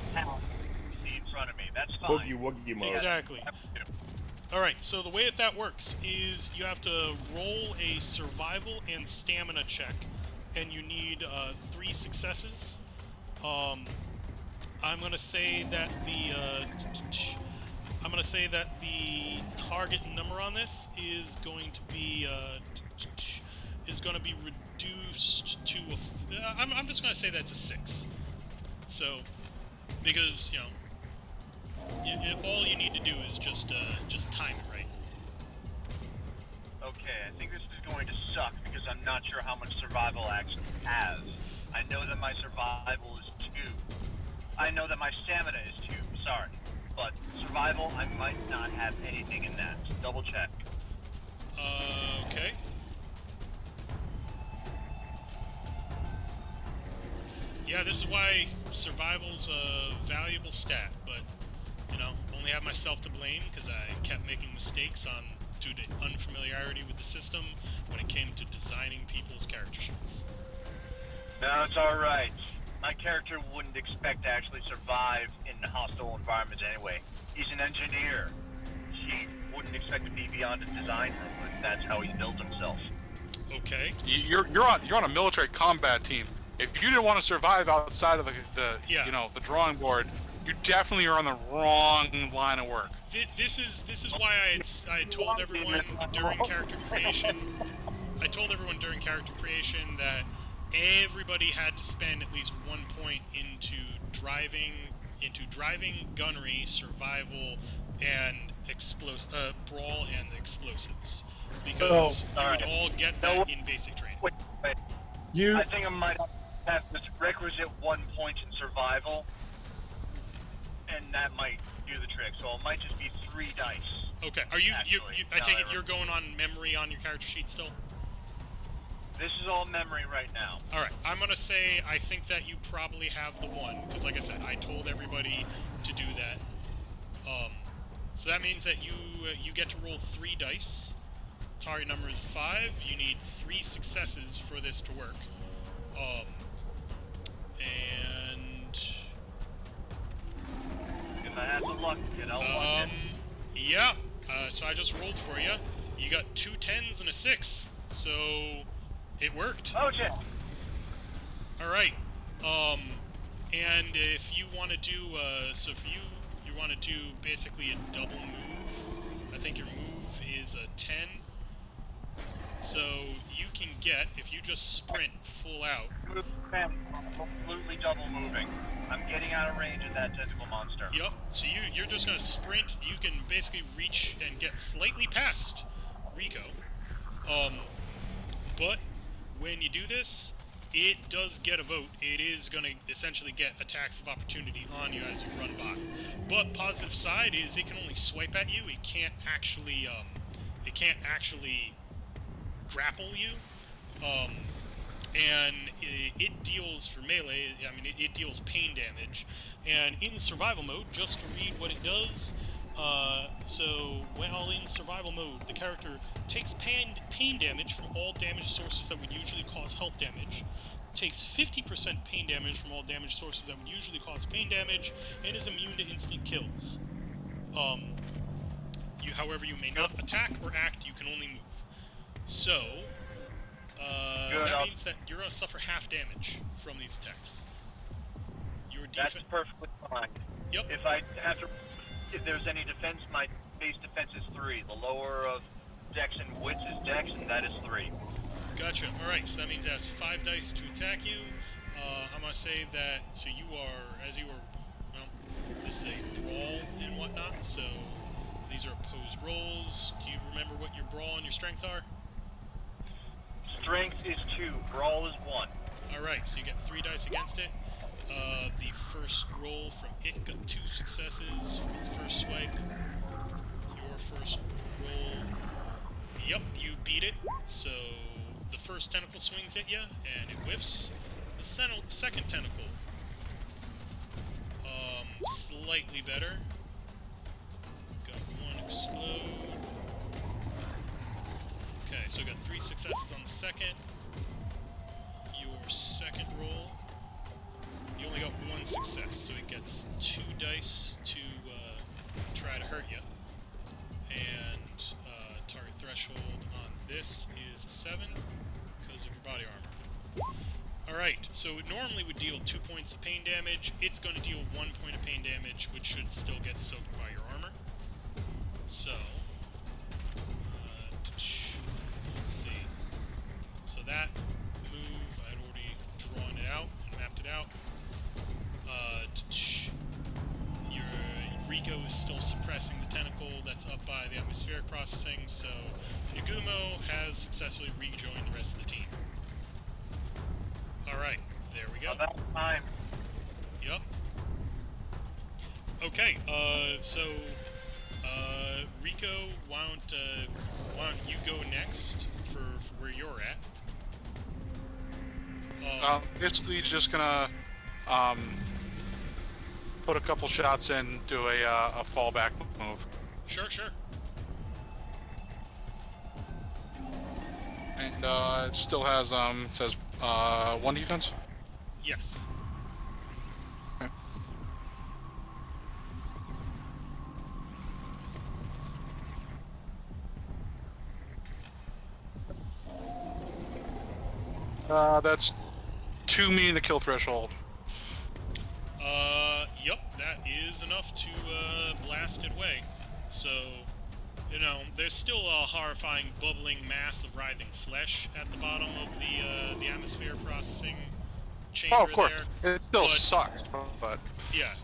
...in front of me, that's fine. Boogie woogie mode. Exactly. Alright, so the way that works is you have to roll a survival and stamina check and you need 3 successes. I'm gonna say that the target number on this is going to be reduced to I'm just gonna say that's a 6. So because all you need to do is just time it right. Okay, I think this is going to suck because I'm not sure how much survival actually has. I know that my survival is 2. I know that my stamina is 2, sorry. But survival, I might not have anything in that. Double check. Okay. Yeah, this is why survival's a valuable stat, but, only have myself to blame because I kept making mistakes due to unfamiliarity with the system when it came to designing people's character sheets. No, it's alright. My character wouldn't expect to actually survive in hostile environments anyway. He's an engineer. He wouldn't expect to be beyond a design room, but that's how he built himself. Okay. You're on a military combat team. If you didn't want to survive outside of the drawing board, you definitely are on the wrong line of work. This is why I told everyone during character creation. I told everyone during character creation that everybody had to spend at least 1 point into driving, gunnery, survival, and brawl and explosives, because you would all get that in basic training. Wait. I think I might have this requisite 1 point in survival, and that might do the trick. So it might just be 3 dice. Okay. Are you I take it you're going on memory on your character sheet still? This is all memory right now. Alright, I'm gonna say I think that you probably have the 1, because like I said, I told everybody to do that. So that means that you get to roll 3 dice. Target number is 5. You need 3 successes for this to work. And if I had some luck, I'll yeah. So I just rolled for you. You got 2 10s and a 6. So it worked. Oh, shit. Alright. And if you want to do, so if you want to do basically a double move, I think your move is a 10. So you can get, if you just sprint full out. I'm absolutely double moving. I'm getting out of range of that tentacle monster. Yup, so you're just going to sprint. You can basically reach and get slightly past Rico. But when you do this, it does get a vote. It is going to essentially get attacks of opportunity on you as you run by. But positive side is it can only swipe at you. It can't actually grapple you. And it deals for melee. I mean, it deals pain damage. And in survival mode, just to read what it does. So while in survival mode, the character takes pain damage from all damage sources that would usually cause health damage, takes 50% pain damage from all damage sources that would usually cause pain damage, and is immune to instant kills. However, you may not attack or act, you can only move. So, that means that you're going to suffer half damage from these attacks. Your That's perfectly fine. Yep. If there's any defense, my base defense is 3. The lower of dex and wits is dex, and that is 3. Gotcha. Alright, so that means it has 5 dice to attack you. I'm going to say that, so you are, this is a brawl and whatnot, so these are opposed rolls. Do you remember what your brawl and your strength are? Strength is 2, brawl is 1. Alright, so you get 3 dice against it. The first roll from it got 2 successes from its first swipe. Your first roll, yep, you beat it. So the first tentacle swings at you, and it whiffs. The second tentacle, slightly better. Got 1 explode. Okay, so got 3 successes on the second. Your second roll, you only got 1 success, so it gets 2 dice to try to hurt you. And target threshold on this is 7 because of your body armor. Alright, so it normally would deal 2 points of pain damage. It's going to deal 1 point of pain damage, which should still get soaked by your armor. So, let's see. So that move, I'd already drawn it out and mapped it out. Your Rico is still suppressing the tentacle that's up by the atmospheric processing, so Nagumo has successfully rejoined the rest of the team. Alright, there we go. About time. Yep. Okay, Rico, why don't you go next for where you're at? Basically just gonna put a couple shots in, do a fallback move. Sure. And it still has it says 1 defense. Yes. Okay. That's 2 meeting the kill threshold. Yep, that is enough to blast it away. So, you know, there's still a horrifying bubbling mass of writhing flesh at the bottom of the atmosphere processing chamber. Oh, of course, there. it still sucks, but yeah,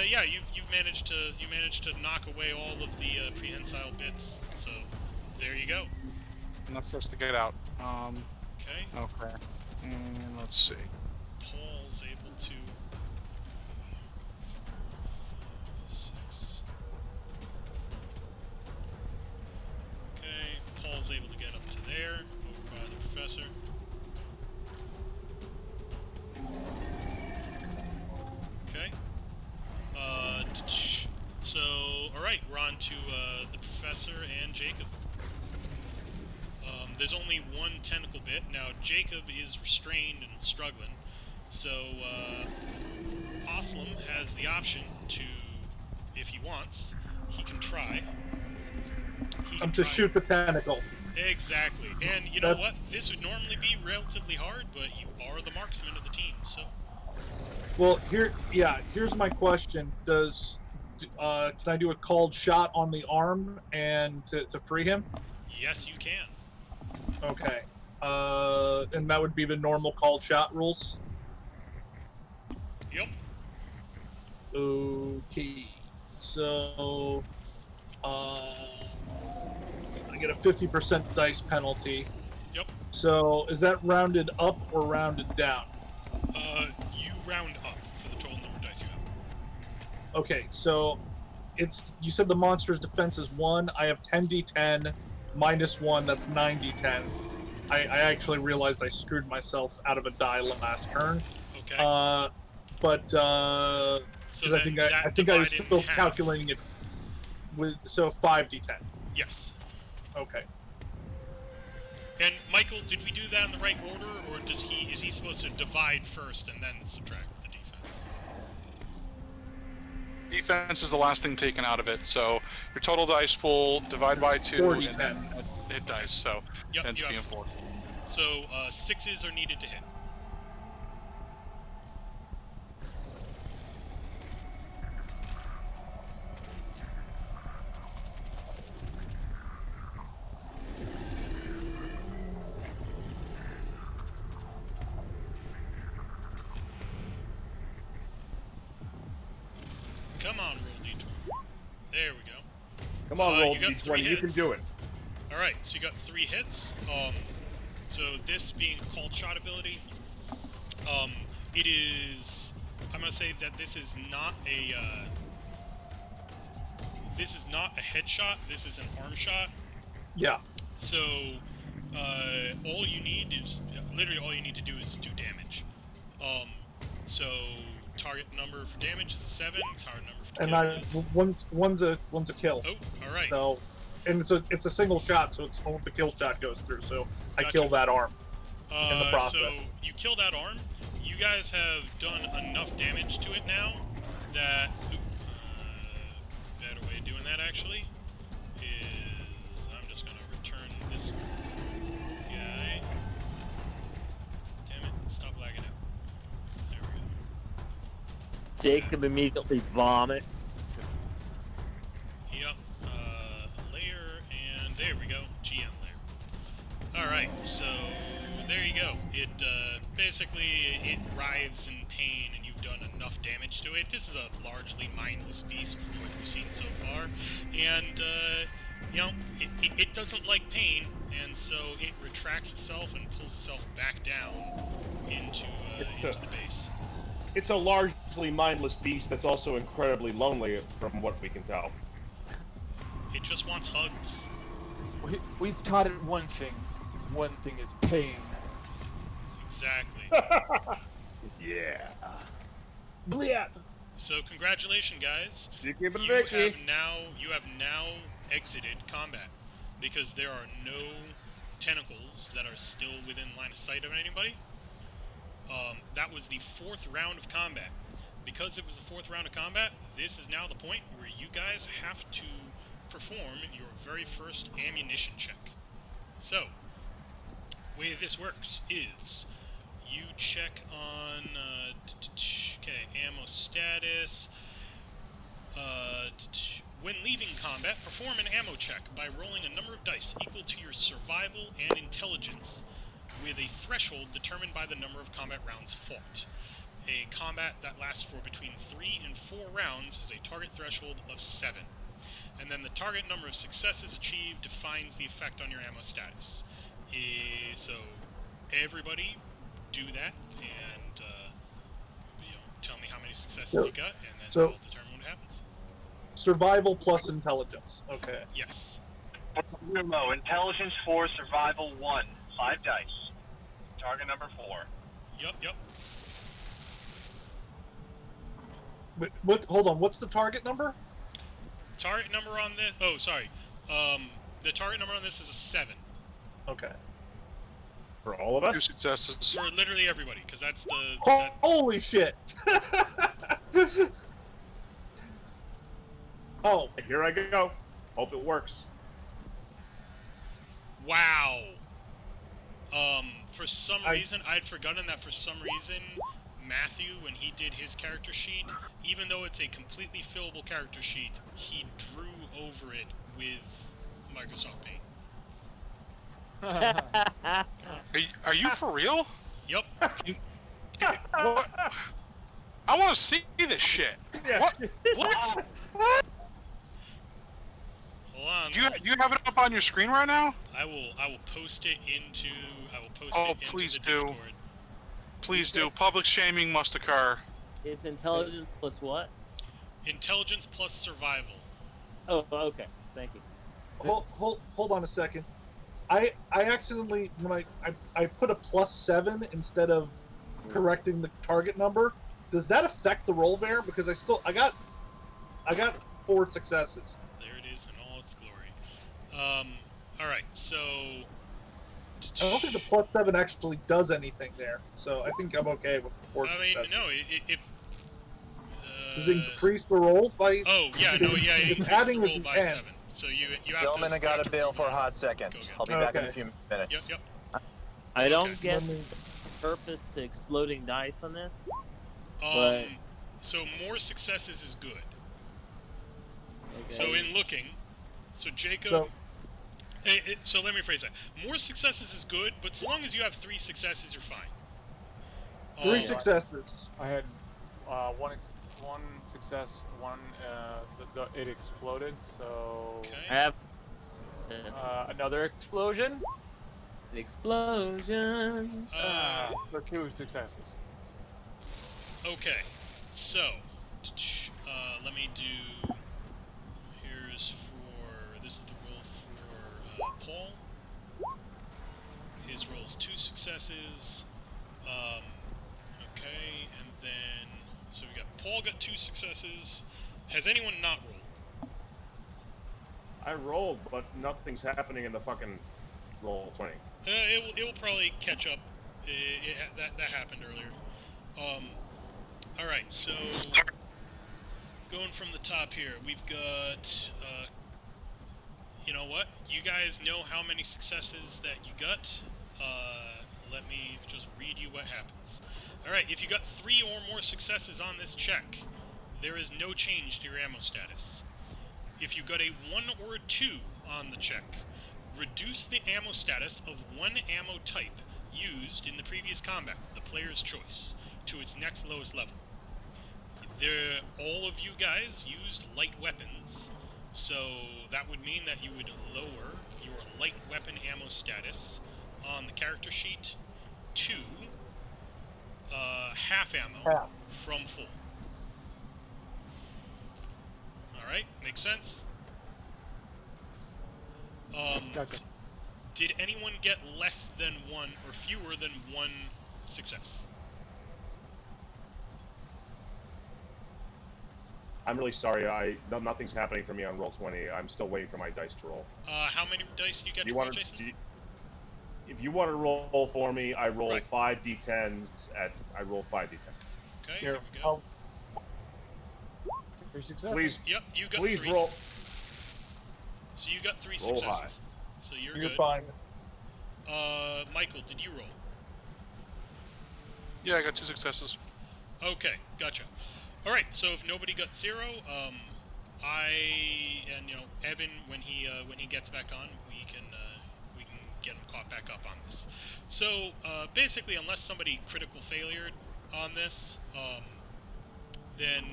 yeah, you've managed to knock away all of the prehensile bits. So there you go. enough for us to get out. Okay. And let's see. Paul's able to. 6. Okay, Paul's able to get up to there, over by the professor. Okay. So, alright, we're on to the professor and Jacob. There's only one tentacle bit. Now, Jacob is restrained and struggling, so Oslam has the option to, if he wants, he can try. To shoot the tentacle. Exactly. And you know what? This would normally be relatively hard, but you are the marksman of the team, so. Well, here's my question. Can I do a called shot on the arm and to free him? Yes, you can. Okay. And that would be the normal called shot rules? Yep. Okay. So, I get a 50% dice penalty. Yep. So, is that rounded up or rounded down? You round up for the total number of dice you have. Okay, so you said the monster's defense is 1. I have 10d10 minus 1. That's 9d10. I actually realized I screwed myself out of a die last turn. Okay. But because I think I was still calculating it with 5d10. Yes. Okay. And Michael, did we do that in the right order, or is he supposed to divide first and then subtract the defense? Defense is the last thing taken out of it, so your total dice pool, divide by 2, and then hit dice, so yep, ends up being 4. So 6s are needed to hit. Come on, roll d20. There we go. Come on, roll you got d20. You can do it. Alright, so you got 3 hits. So this being a called shot ability, it is. I'm gonna say that this is not a headshot. This is an arm shot. Yeah. So all you need to do is do damage. So target number for damage is 7. Target number for kill is... one's a kill. Oh, all right. So, and it's a single shot, so it's the kill shot goes through. So Gotcha. I kill that arm in the process. So you kill that arm. You guys have done enough damage to it now that better way of doing that actually is I'm just gonna return this guy. Damn Jacob immediately vomits. Yep. Layer, and there we go. GM there. Alright, so there you go. It, basically, it writhes in pain, and you've done enough damage to it. This is a largely mindless beast from what we've seen so far. And, you know, it doesn't like pain, and so it retracts itself and pulls itself back down into the base. It's a largely mindless beast that's also incredibly lonely, from what we can tell. It just wants hugs. We've taught it one thing. One thing is pain. Exactly. Yeah. Bleat. So congratulations, guys. You have now exited combat because there are no tentacles that are still within line of sight of anybody. That was the 4th round of combat. Because it was the 4th round of combat, this is now the point where you guys have to perform your very first ammunition check. So, the way this works is you check on ammo status. When leaving combat, perform an ammo check by rolling a number of dice equal to your survival and intelligence, with a threshold determined by the number of combat rounds fought. A combat that lasts for between 3 and 4 rounds has a target threshold of 7. And then the target number of successes achieved defines the effect on your ammo status. So everybody do that, and tell me how many successes you got, and then I'll determine what happens. Survival plus intelligence. Okay. Yes. Bruno, intelligence 4, survival 1. 5 dice. Target number 4. Yep. What? Hold on. What's the target number? Target number on this. Oh, sorry. The target number on this is a 7. Okay. For all of us? 2 successes. For literally everybody, because that's the. Holy shit! Oh. Here I go. Hope it works. Wow. For some reason, I'd forgotten that for some reason, Matthew, when he did his character sheet, even though it's a completely fillable character sheet, he drew over it with Microsoft Paint. Are you for real? Yep. What? I want to see this shit. Yeah. What? Hold on. Do you have it up on your screen right now? I will post it into. Please the do. Discord. Please do. Public shaming must occur. It's intelligence plus what? Intelligence plus survival. Oh, okay. Thank you. Hold on a second. I accidentally, when I put a +7 instead of correcting the target number, does that affect the roll there? Because I got 4 successes. There it is in all its glory. All right, so I don't think the +7 actually does anything there, so I think I'm okay with 4 successes. no, Does it increase the rolls by? Oh yeah, no, yeah, it increases adding the roll is by 10. 7. So you have Gentlemen, to. I got to bail for a hot second. I'll be back in a Okay. few minutes. Yep. I don't get the purpose to exploding dice on this. But So more successes is good. okay. So in looking, so Jacob. So let me rephrase that. More successes is good, but so long as you have 3 successes, you're fine. 3 successes. I had one success, one it exploded. So Okay. I have another explosion. Explosion. So 2 successes. Okay, so let me do. This is the roll for Paul. His roll is 2 successes. Okay, and then so we got Paul got 2 successes. Has anyone not rolled? I rolled, but nothing's happening in the fucking roll 20. It will probably catch up. That happened earlier. All right, so going from the top here, we've got. You know what? You guys know how many successes that you got. Let me just read you what happens. All right, if you got 3 or more successes on this check, there is no change to your ammo status. If you got a 1 or 2 on the check, reduce the ammo status of one ammo type used in the previous combat, the player's choice, to its next lowest level. All of you guys used light weapons, so that would mean that you would lower your light weapon ammo status on the character sheet to half ammo from full. Alright, makes sense? Gotcha. Did anyone get less than 1 or fewer than 1 success? I'm really sorry. Nothing's happening for me on Roll20. I'm still waiting for my dice to roll. How many dice do you get to roll, Jason? If you want to roll for me, I roll 5 d10s. I roll 5 d10s. Okay, here we go. 3 successes. Please, yep, you got please 3. roll. So you got 3 Roll successes. high. So you're You're good. fine. Michael, did you roll? Yeah, I got 2 successes. Okay, gotcha. All right, so if nobody got 0, Evan, when he gets back on, we can get him caught back up on this. So basically, unless somebody critical failured on this, then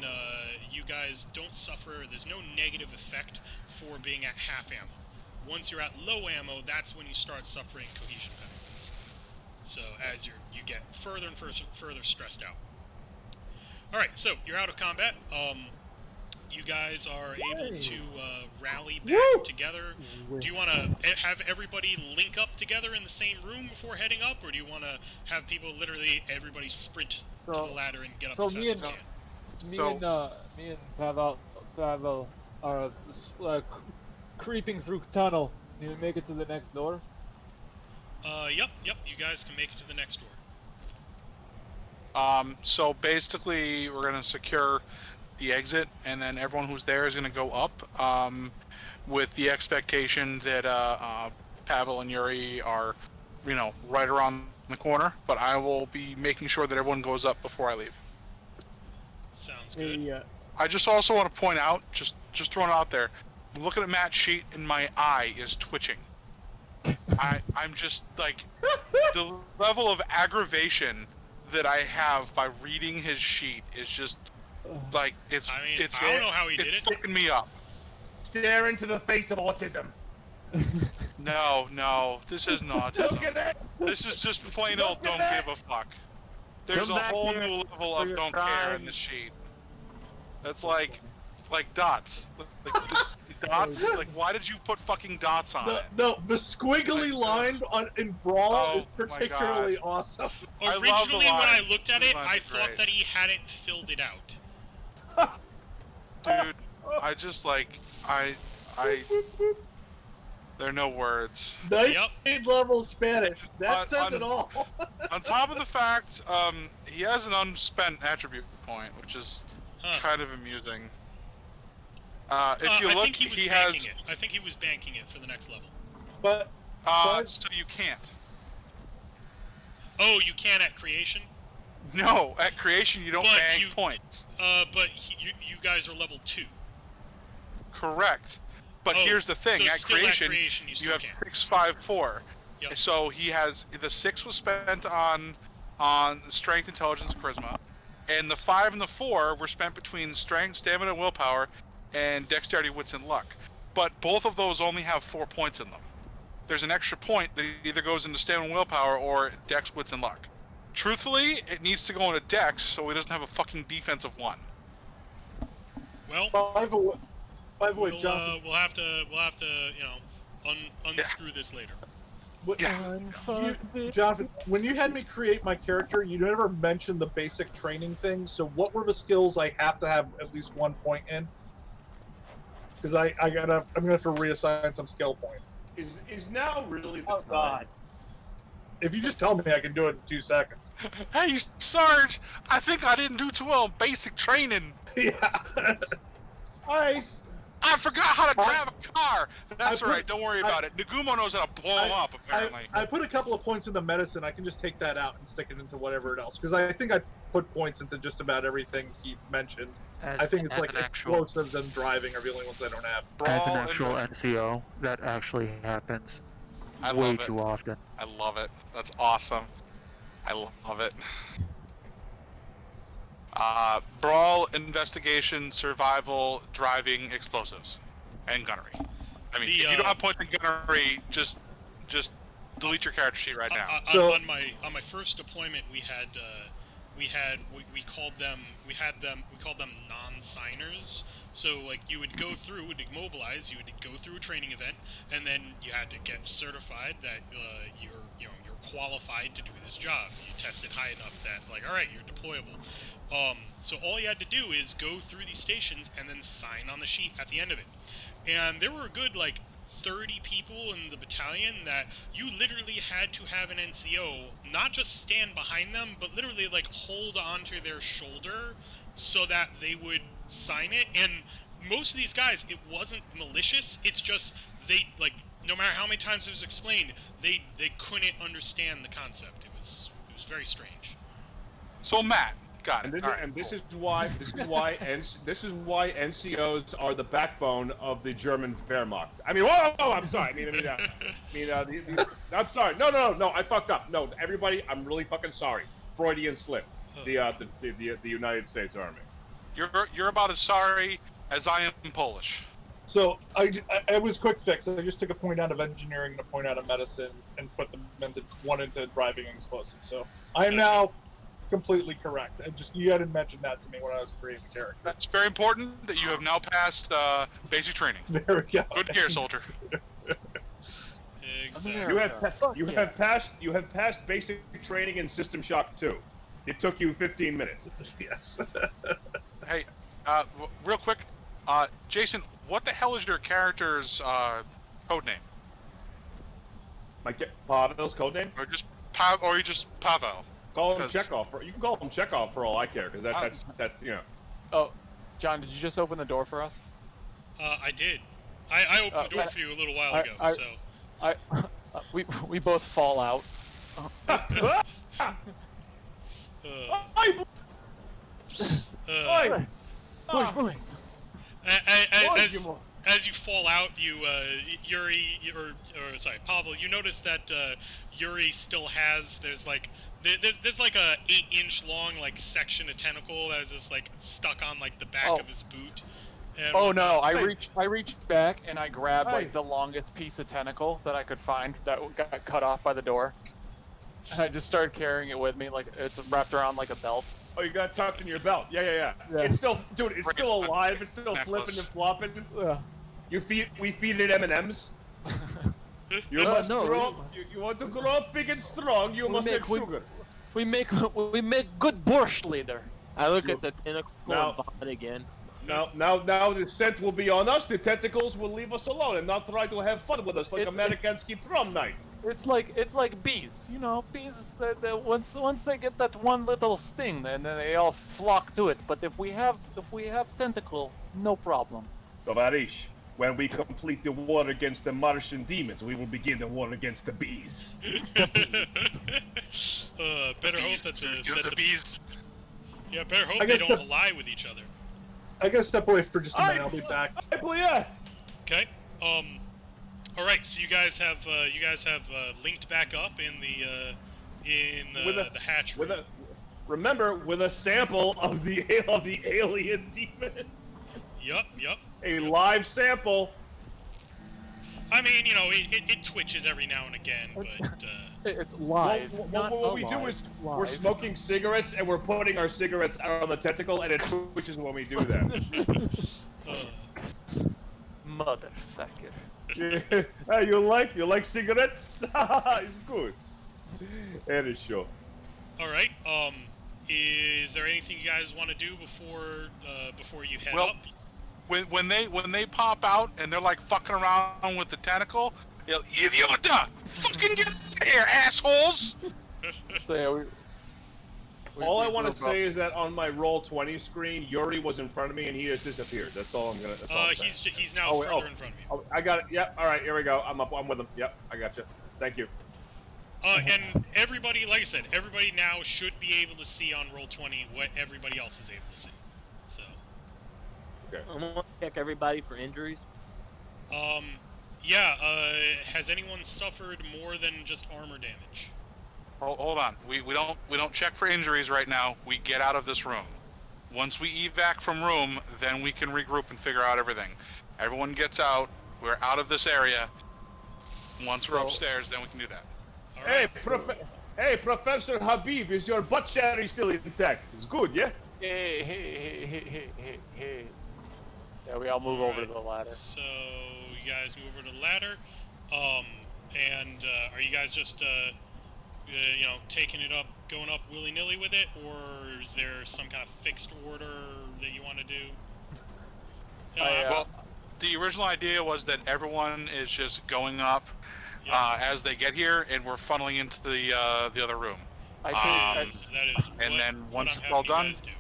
you guys don't suffer. There's no negative effect for being at half ammo. Once you're at low ammo, that's when you start suffering cohesion penalties. So as you get further and further stressed out. All right, so you're out of combat. You guys are able to rally back together. Do you want to have everybody link up together in the same room before heading up, or do you want to have people everybody sprint to the ladder and get up as fast as they can? Me and Pavel are creeping through tunnel. Can we make it to the next door? Yep. You guys can make it to the next door. So basically, we're gonna secure the exit, and then everyone who's there is gonna go up, with the expectation that Pavel and Yuri are, right around the corner. But I will be making sure that everyone goes up before I leave. Sounds good. Yeah. I just also want to point out, just throwing it out there, looking at Matt's sheet and my eye is twitching. I'm just like, the level of aggravation that I have by reading his sheet is just like I don't know how he did it. It's fucking me up. Stare into the face of autism. No, this isn't autism. Look at it. This is just plain old don't give a fuck. There's a whole new level of don't care in the sheet. That's like dots. Dots? Like, why did you put fucking dots on it? No, the squiggly line in Brawl is particularly awesome. Originally, when I looked at it, I thought that he hadn't filled it out. Dude, I just there are no words. 19 level Spanish. That says it all. On top of the fact, he has an unspent attribute point, which is kind of amusing. If you look, he has. I think he was banking it for the next level. But so you can't. Oh, you can at creation? No, at creation you don't bank points. But you guys are level 2. Correct. But here's the thing: so at creation you have 6, 5, 4. Yep. So he has the 6 was spent on strength, intelligence, and charisma, and the 5 and the 4 were spent between strength, stamina, and willpower, and dexterity, wits, and luck. But both of those only have 4 points in them. There's an extra point that either goes into stamina and willpower or dex, wits, and luck. Truthfully, it needs to go into dex so he doesn't have a fucking defense of 1. Well, by the way, Jonathan, we'll have to unscrew this later. Jonathan, when you had me create my character, you never mentioned the basic training thing. So what were the skills I have to have at least 1 point in? Because I'm gonna have to reassign some skill points. Is now really the time? God. If you just tell me, I can do it in 2 seconds. Hey, Sarge, I think I didn't do too well in basic training. Yeah. Ice. I forgot how to drive a car. That's alright, don't worry about it. Nagumo knows how to blow him up, apparently. I put a couple of points in the medicine. I can just take that out and stick it into whatever else. Because I think I put points into just about everything he mentioned. I think it's like explosives and driving are the only ones I don't have. As an actual NCO, that actually happens way too often. I love it. That's awesome. I love it. Brawl, investigation, survival, driving, explosives, and gunnery. I mean, if you don't have points in gunnery, just delete your character sheet right now. On my first deployment, we called them non-signers. So like you would go through, would mobilize, you would go through a training event, and then you had to get certified that you're qualified to do this job. You tested high enough that like, all right, you're deployable. So all you had to do is go through these stations and then sign on the sheet at the end of it. And there were a good like 30 people in the battalion that you literally had to have an NCO not just stand behind them, but literally like hold onto their shoulder so that they would sign it. And most of these guys, it wasn't malicious, it's just they like, no matter how many times it was explained, they couldn't understand the concept. It was very strange. So Matt, got it. This is why NCOs are the backbone of the German Wehrmacht. I mean, whoa, I'm sorry. I'm sorry. No, I fucked up. No, everybody, I'm really fucking sorry. Freudian slip. The United States Army. You're about as sorry as I am Polish. So it was quick fix. I just took a point out of engineering and a point out of medicine and put them into driving and explosives. So I am now completely correct. You hadn't mentioned that to me when I was creating the character. That's very important that you have now passed basic training. There we go. Good care, soldier. Exactly. You have passed basic training in System Shock 2. It took you 15 minutes. Yes. Hey, real quick, Jason, what the hell is your character's code name? Pavel's code name? Or you just Pavel? Call him Chekhov. You can call him Chekhov for all I care, because that's you know. Oh, John, did you just open the door for us? I did. I opened the door for you a little while ago. We both fall out. As you fall out, Pavel, you notice that Yuri still has there's like a 8-inch long like section of tentacle that is just like stuck on like the back of his boot. And I reached back and I grabbed like the longest piece of tentacle that I could find that got cut off by the door. And I just started carrying it with me like it's wrapped around like a belt. Oh, you got it tucked in your belt. Yeah. It's still, dude. It's still alive. It's still flipping and flopping. Yeah. We feed it M&Ms. You must grow. You want to grow up big and strong. You must have sugar. We make good borscht, leader. I look at the tentacle and vomit again. Now the scent will be on us. The tentacles will leave us alone and not try to have fun with us like Amerikanski prom night. It's like bees, you know, bees that once they get that one little sting, then they all flock to it. But if we have tentacle, no problem. Tovarish, when we complete the war against the Martian demons, we will begin the war against the bees. Better hope that the bees. Yeah, better hope they don't ally with each other. I gotta step away for just a minute. I'll be back. Okay. All right. So you guys have linked back up in the hatch room. Remember, with a sample of the alien demon. Yup. A live sample. I mean, you know, it twitches every now and again, but it's live. What we do is we're smoking cigarettes and we're putting our cigarettes out on the tentacle, and it twitches when we do that. Motherfucker. Yeah. You like cigarettes? It's good. It is sure. All right. Is there anything you guys want to do before you head up? When they pop out and they're like fucking around with the tentacle, idiota! Fucking get out of here, assholes! So yeah, all I want to say is that on my Roll20 screen, Yuri was in front of me and he just disappeared. That's all I'm gonna. That's all I'm saying. He's now further in front of you. Oh, I got it. Yep. All right. Here we go. I'm up. I'm with him. Yep. I got you. Thank you. And everybody, like I said, everybody now should be able to see on Roll20 what everybody else is able to see. So. Okay. I want to check everybody for injuries. Yeah. Has anyone suffered more than just armor damage? Hold on. We don't check for injuries right now. We get out of this room. Once we evac from room, then we can regroup and figure out everything. Everyone gets out. We're out of this area. Once we're upstairs, then we can do that. Hey, Professor Habib, is your butt cherry still intact? It's good, yeah? Hey. Yeah, we all move over to the ladder. So you guys move over to the ladder. And are you guys just taking it up, going up willy-nilly with it, or is there some kind of fixed order that you want to do? Well, the original idea was that everyone is just going up as they get here, and we're funneling into the other room. That is and then once I'm it's all having you done, guys do.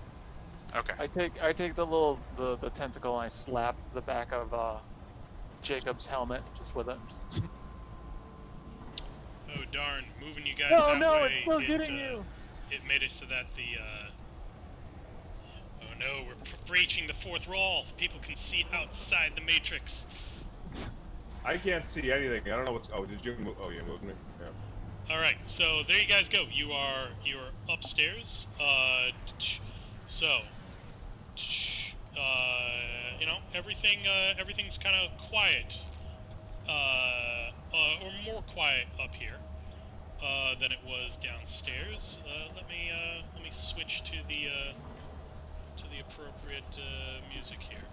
okay. I take the little the tentacle and I slap the back of Jacob's helmet just with it. Oh darn! Moving you guys No, that no, way, it's still getting you. It made it so that the oh no, we're breaching the fourth wall. People can see outside the matrix. I can't see anything. I don't know what's. Oh, did you move? Oh, you moved me. Yeah. All right, so there you guys go. You're upstairs. Everything's kind of quiet, or more quiet up here than it was downstairs. Let me switch to the appropriate music here.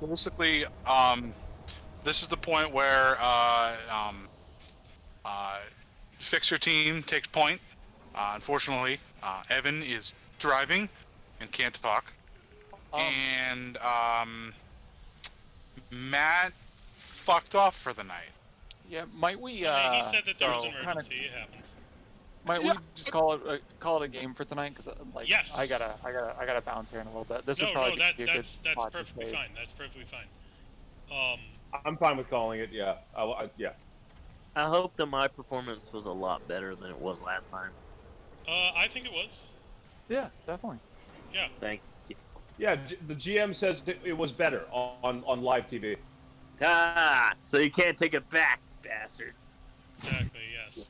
Basically, this is the point where Fixer team takes point. Unfortunately, Evan is driving and can't talk. And Matt fucked off for the night. Yeah, might we? He said that there was an emergency. It happens. Might we just call it a game for tonight? Because yes. I gotta bounce here in a little bit. This would No, probably be a good that's spot to perfectly save. fine. That's perfectly fine. I'm fine with calling it. Yeah. Yeah. I hope that my performance was a lot better than it was last time. I think it was. Yeah, definitely. Yeah. Thank you. Yeah, the GM says that it was better on live TV. Ah, so you can't take it back, bastard. Exactly. Yes.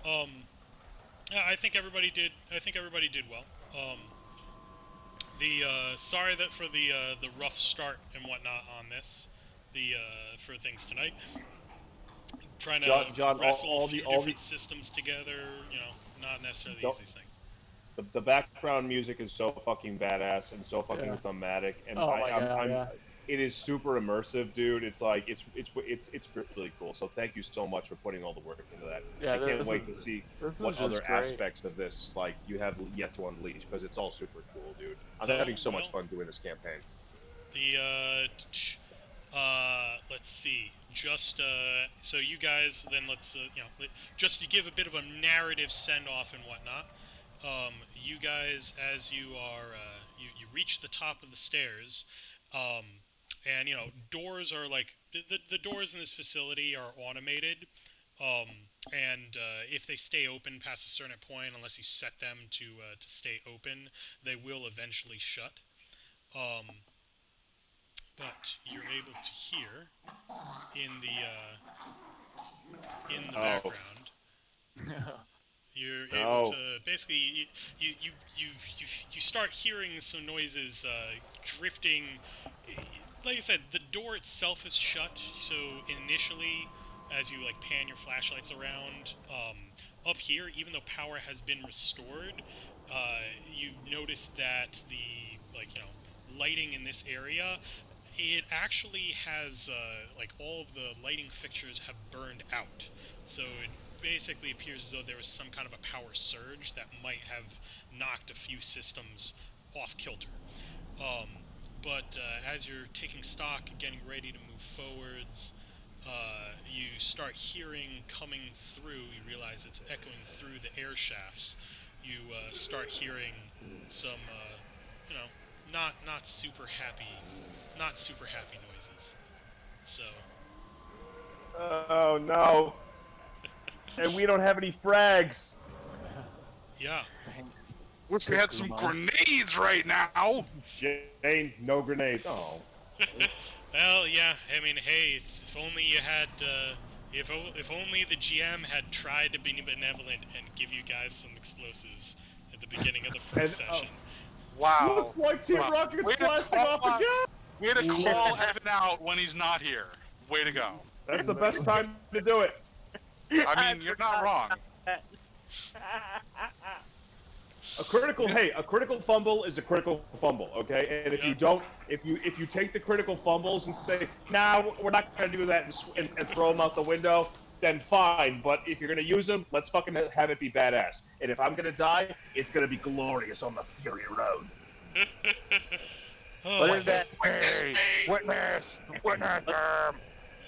Yeah, I think everybody did. Well. Sorry that for the rough start and whatnot on this. For things tonight. Trying to John, wrestle all a few the different systems together. Not necessarily the easiest thing. The background music is so fucking badass and so fucking thematic, and it is super immersive, dude. It's like it's really cool. So thank you so much for putting all the work into that. Yeah, I can't wait to see what other aspects of this like you have yet to unleash, because it's all super cool, dude. I'm having so much fun doing this campaign. Let's see. Just so you guys, then let's just to give a bit of a narrative send off and whatnot. You guys, as you are, you reach the top of the stairs, and doors are like the doors in this facility are automated, and if they stay open past a certain point, unless you set them to stay open, they will eventually shut. But you're able to hear in the background. You're able to basically you start hearing some noises drifting. Like I said, the door itself is shut. So initially, as you pan your flashlights around, up here, even though power has been restored, you notice that the lighting in this area, it actually has all of the lighting fixtures have burned out. So it basically appears as though there was some kind of a power surge that might have knocked a few systems off kilter. But as you're taking stock and getting ready to move forwards, you start hearing coming through. You realize it's echoing through the air shafts. You start hearing some, not super happy noises. So. Oh no. And we don't have any frags. Yeah. Thanks. Wish we had some grenades right now. Jane, no grenades. Oh. Well, yeah. I mean, hey, if only you had, if only the GM had tried to be benevolent and give you guys some explosives at the beginning of the first session. Wow. Looks like Team Rocket's blasting off again. Way to call Evan out when he's not here. Way to go. That's the best time to do it. I mean, you're not wrong. A critical fumble is a critical fumble, okay? And if you don't, if you take the critical fumbles and say, nah, we're not gonna do that and throw them out the window, then fine. But if you're gonna use them, let's fucking have it be badass. And if I'm gonna die, it's gonna be glorious on the Fury Road. What is that? Hey, witness! Witness!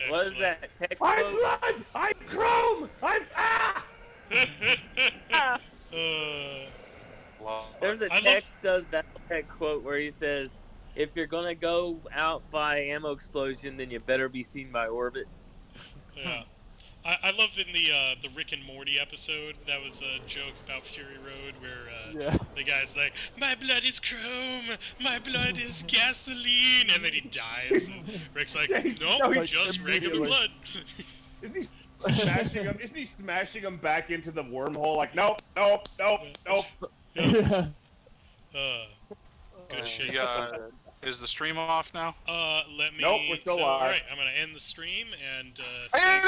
What is that? Text I'm quote? blood! I'm chrome! I'm There's a text does Battletech quote where he says, "If you're gonna go out by ammo explosion, then you better be seen by orbit." Yeah. I love in the Rick and Morty episode, that was a joke about Fury Road where the guy's like, "My blood is chrome, my blood is gasoline," and then he dies. And Rick's like, "No, just regular blood." Isn't he smashing him? Isn't he smashing him back into the wormhole? Like, nope, nope, nope, nope. Good shit. Is the stream off now? Let me. Nope, we're still live. Alright, I'm gonna end the stream and. Hey,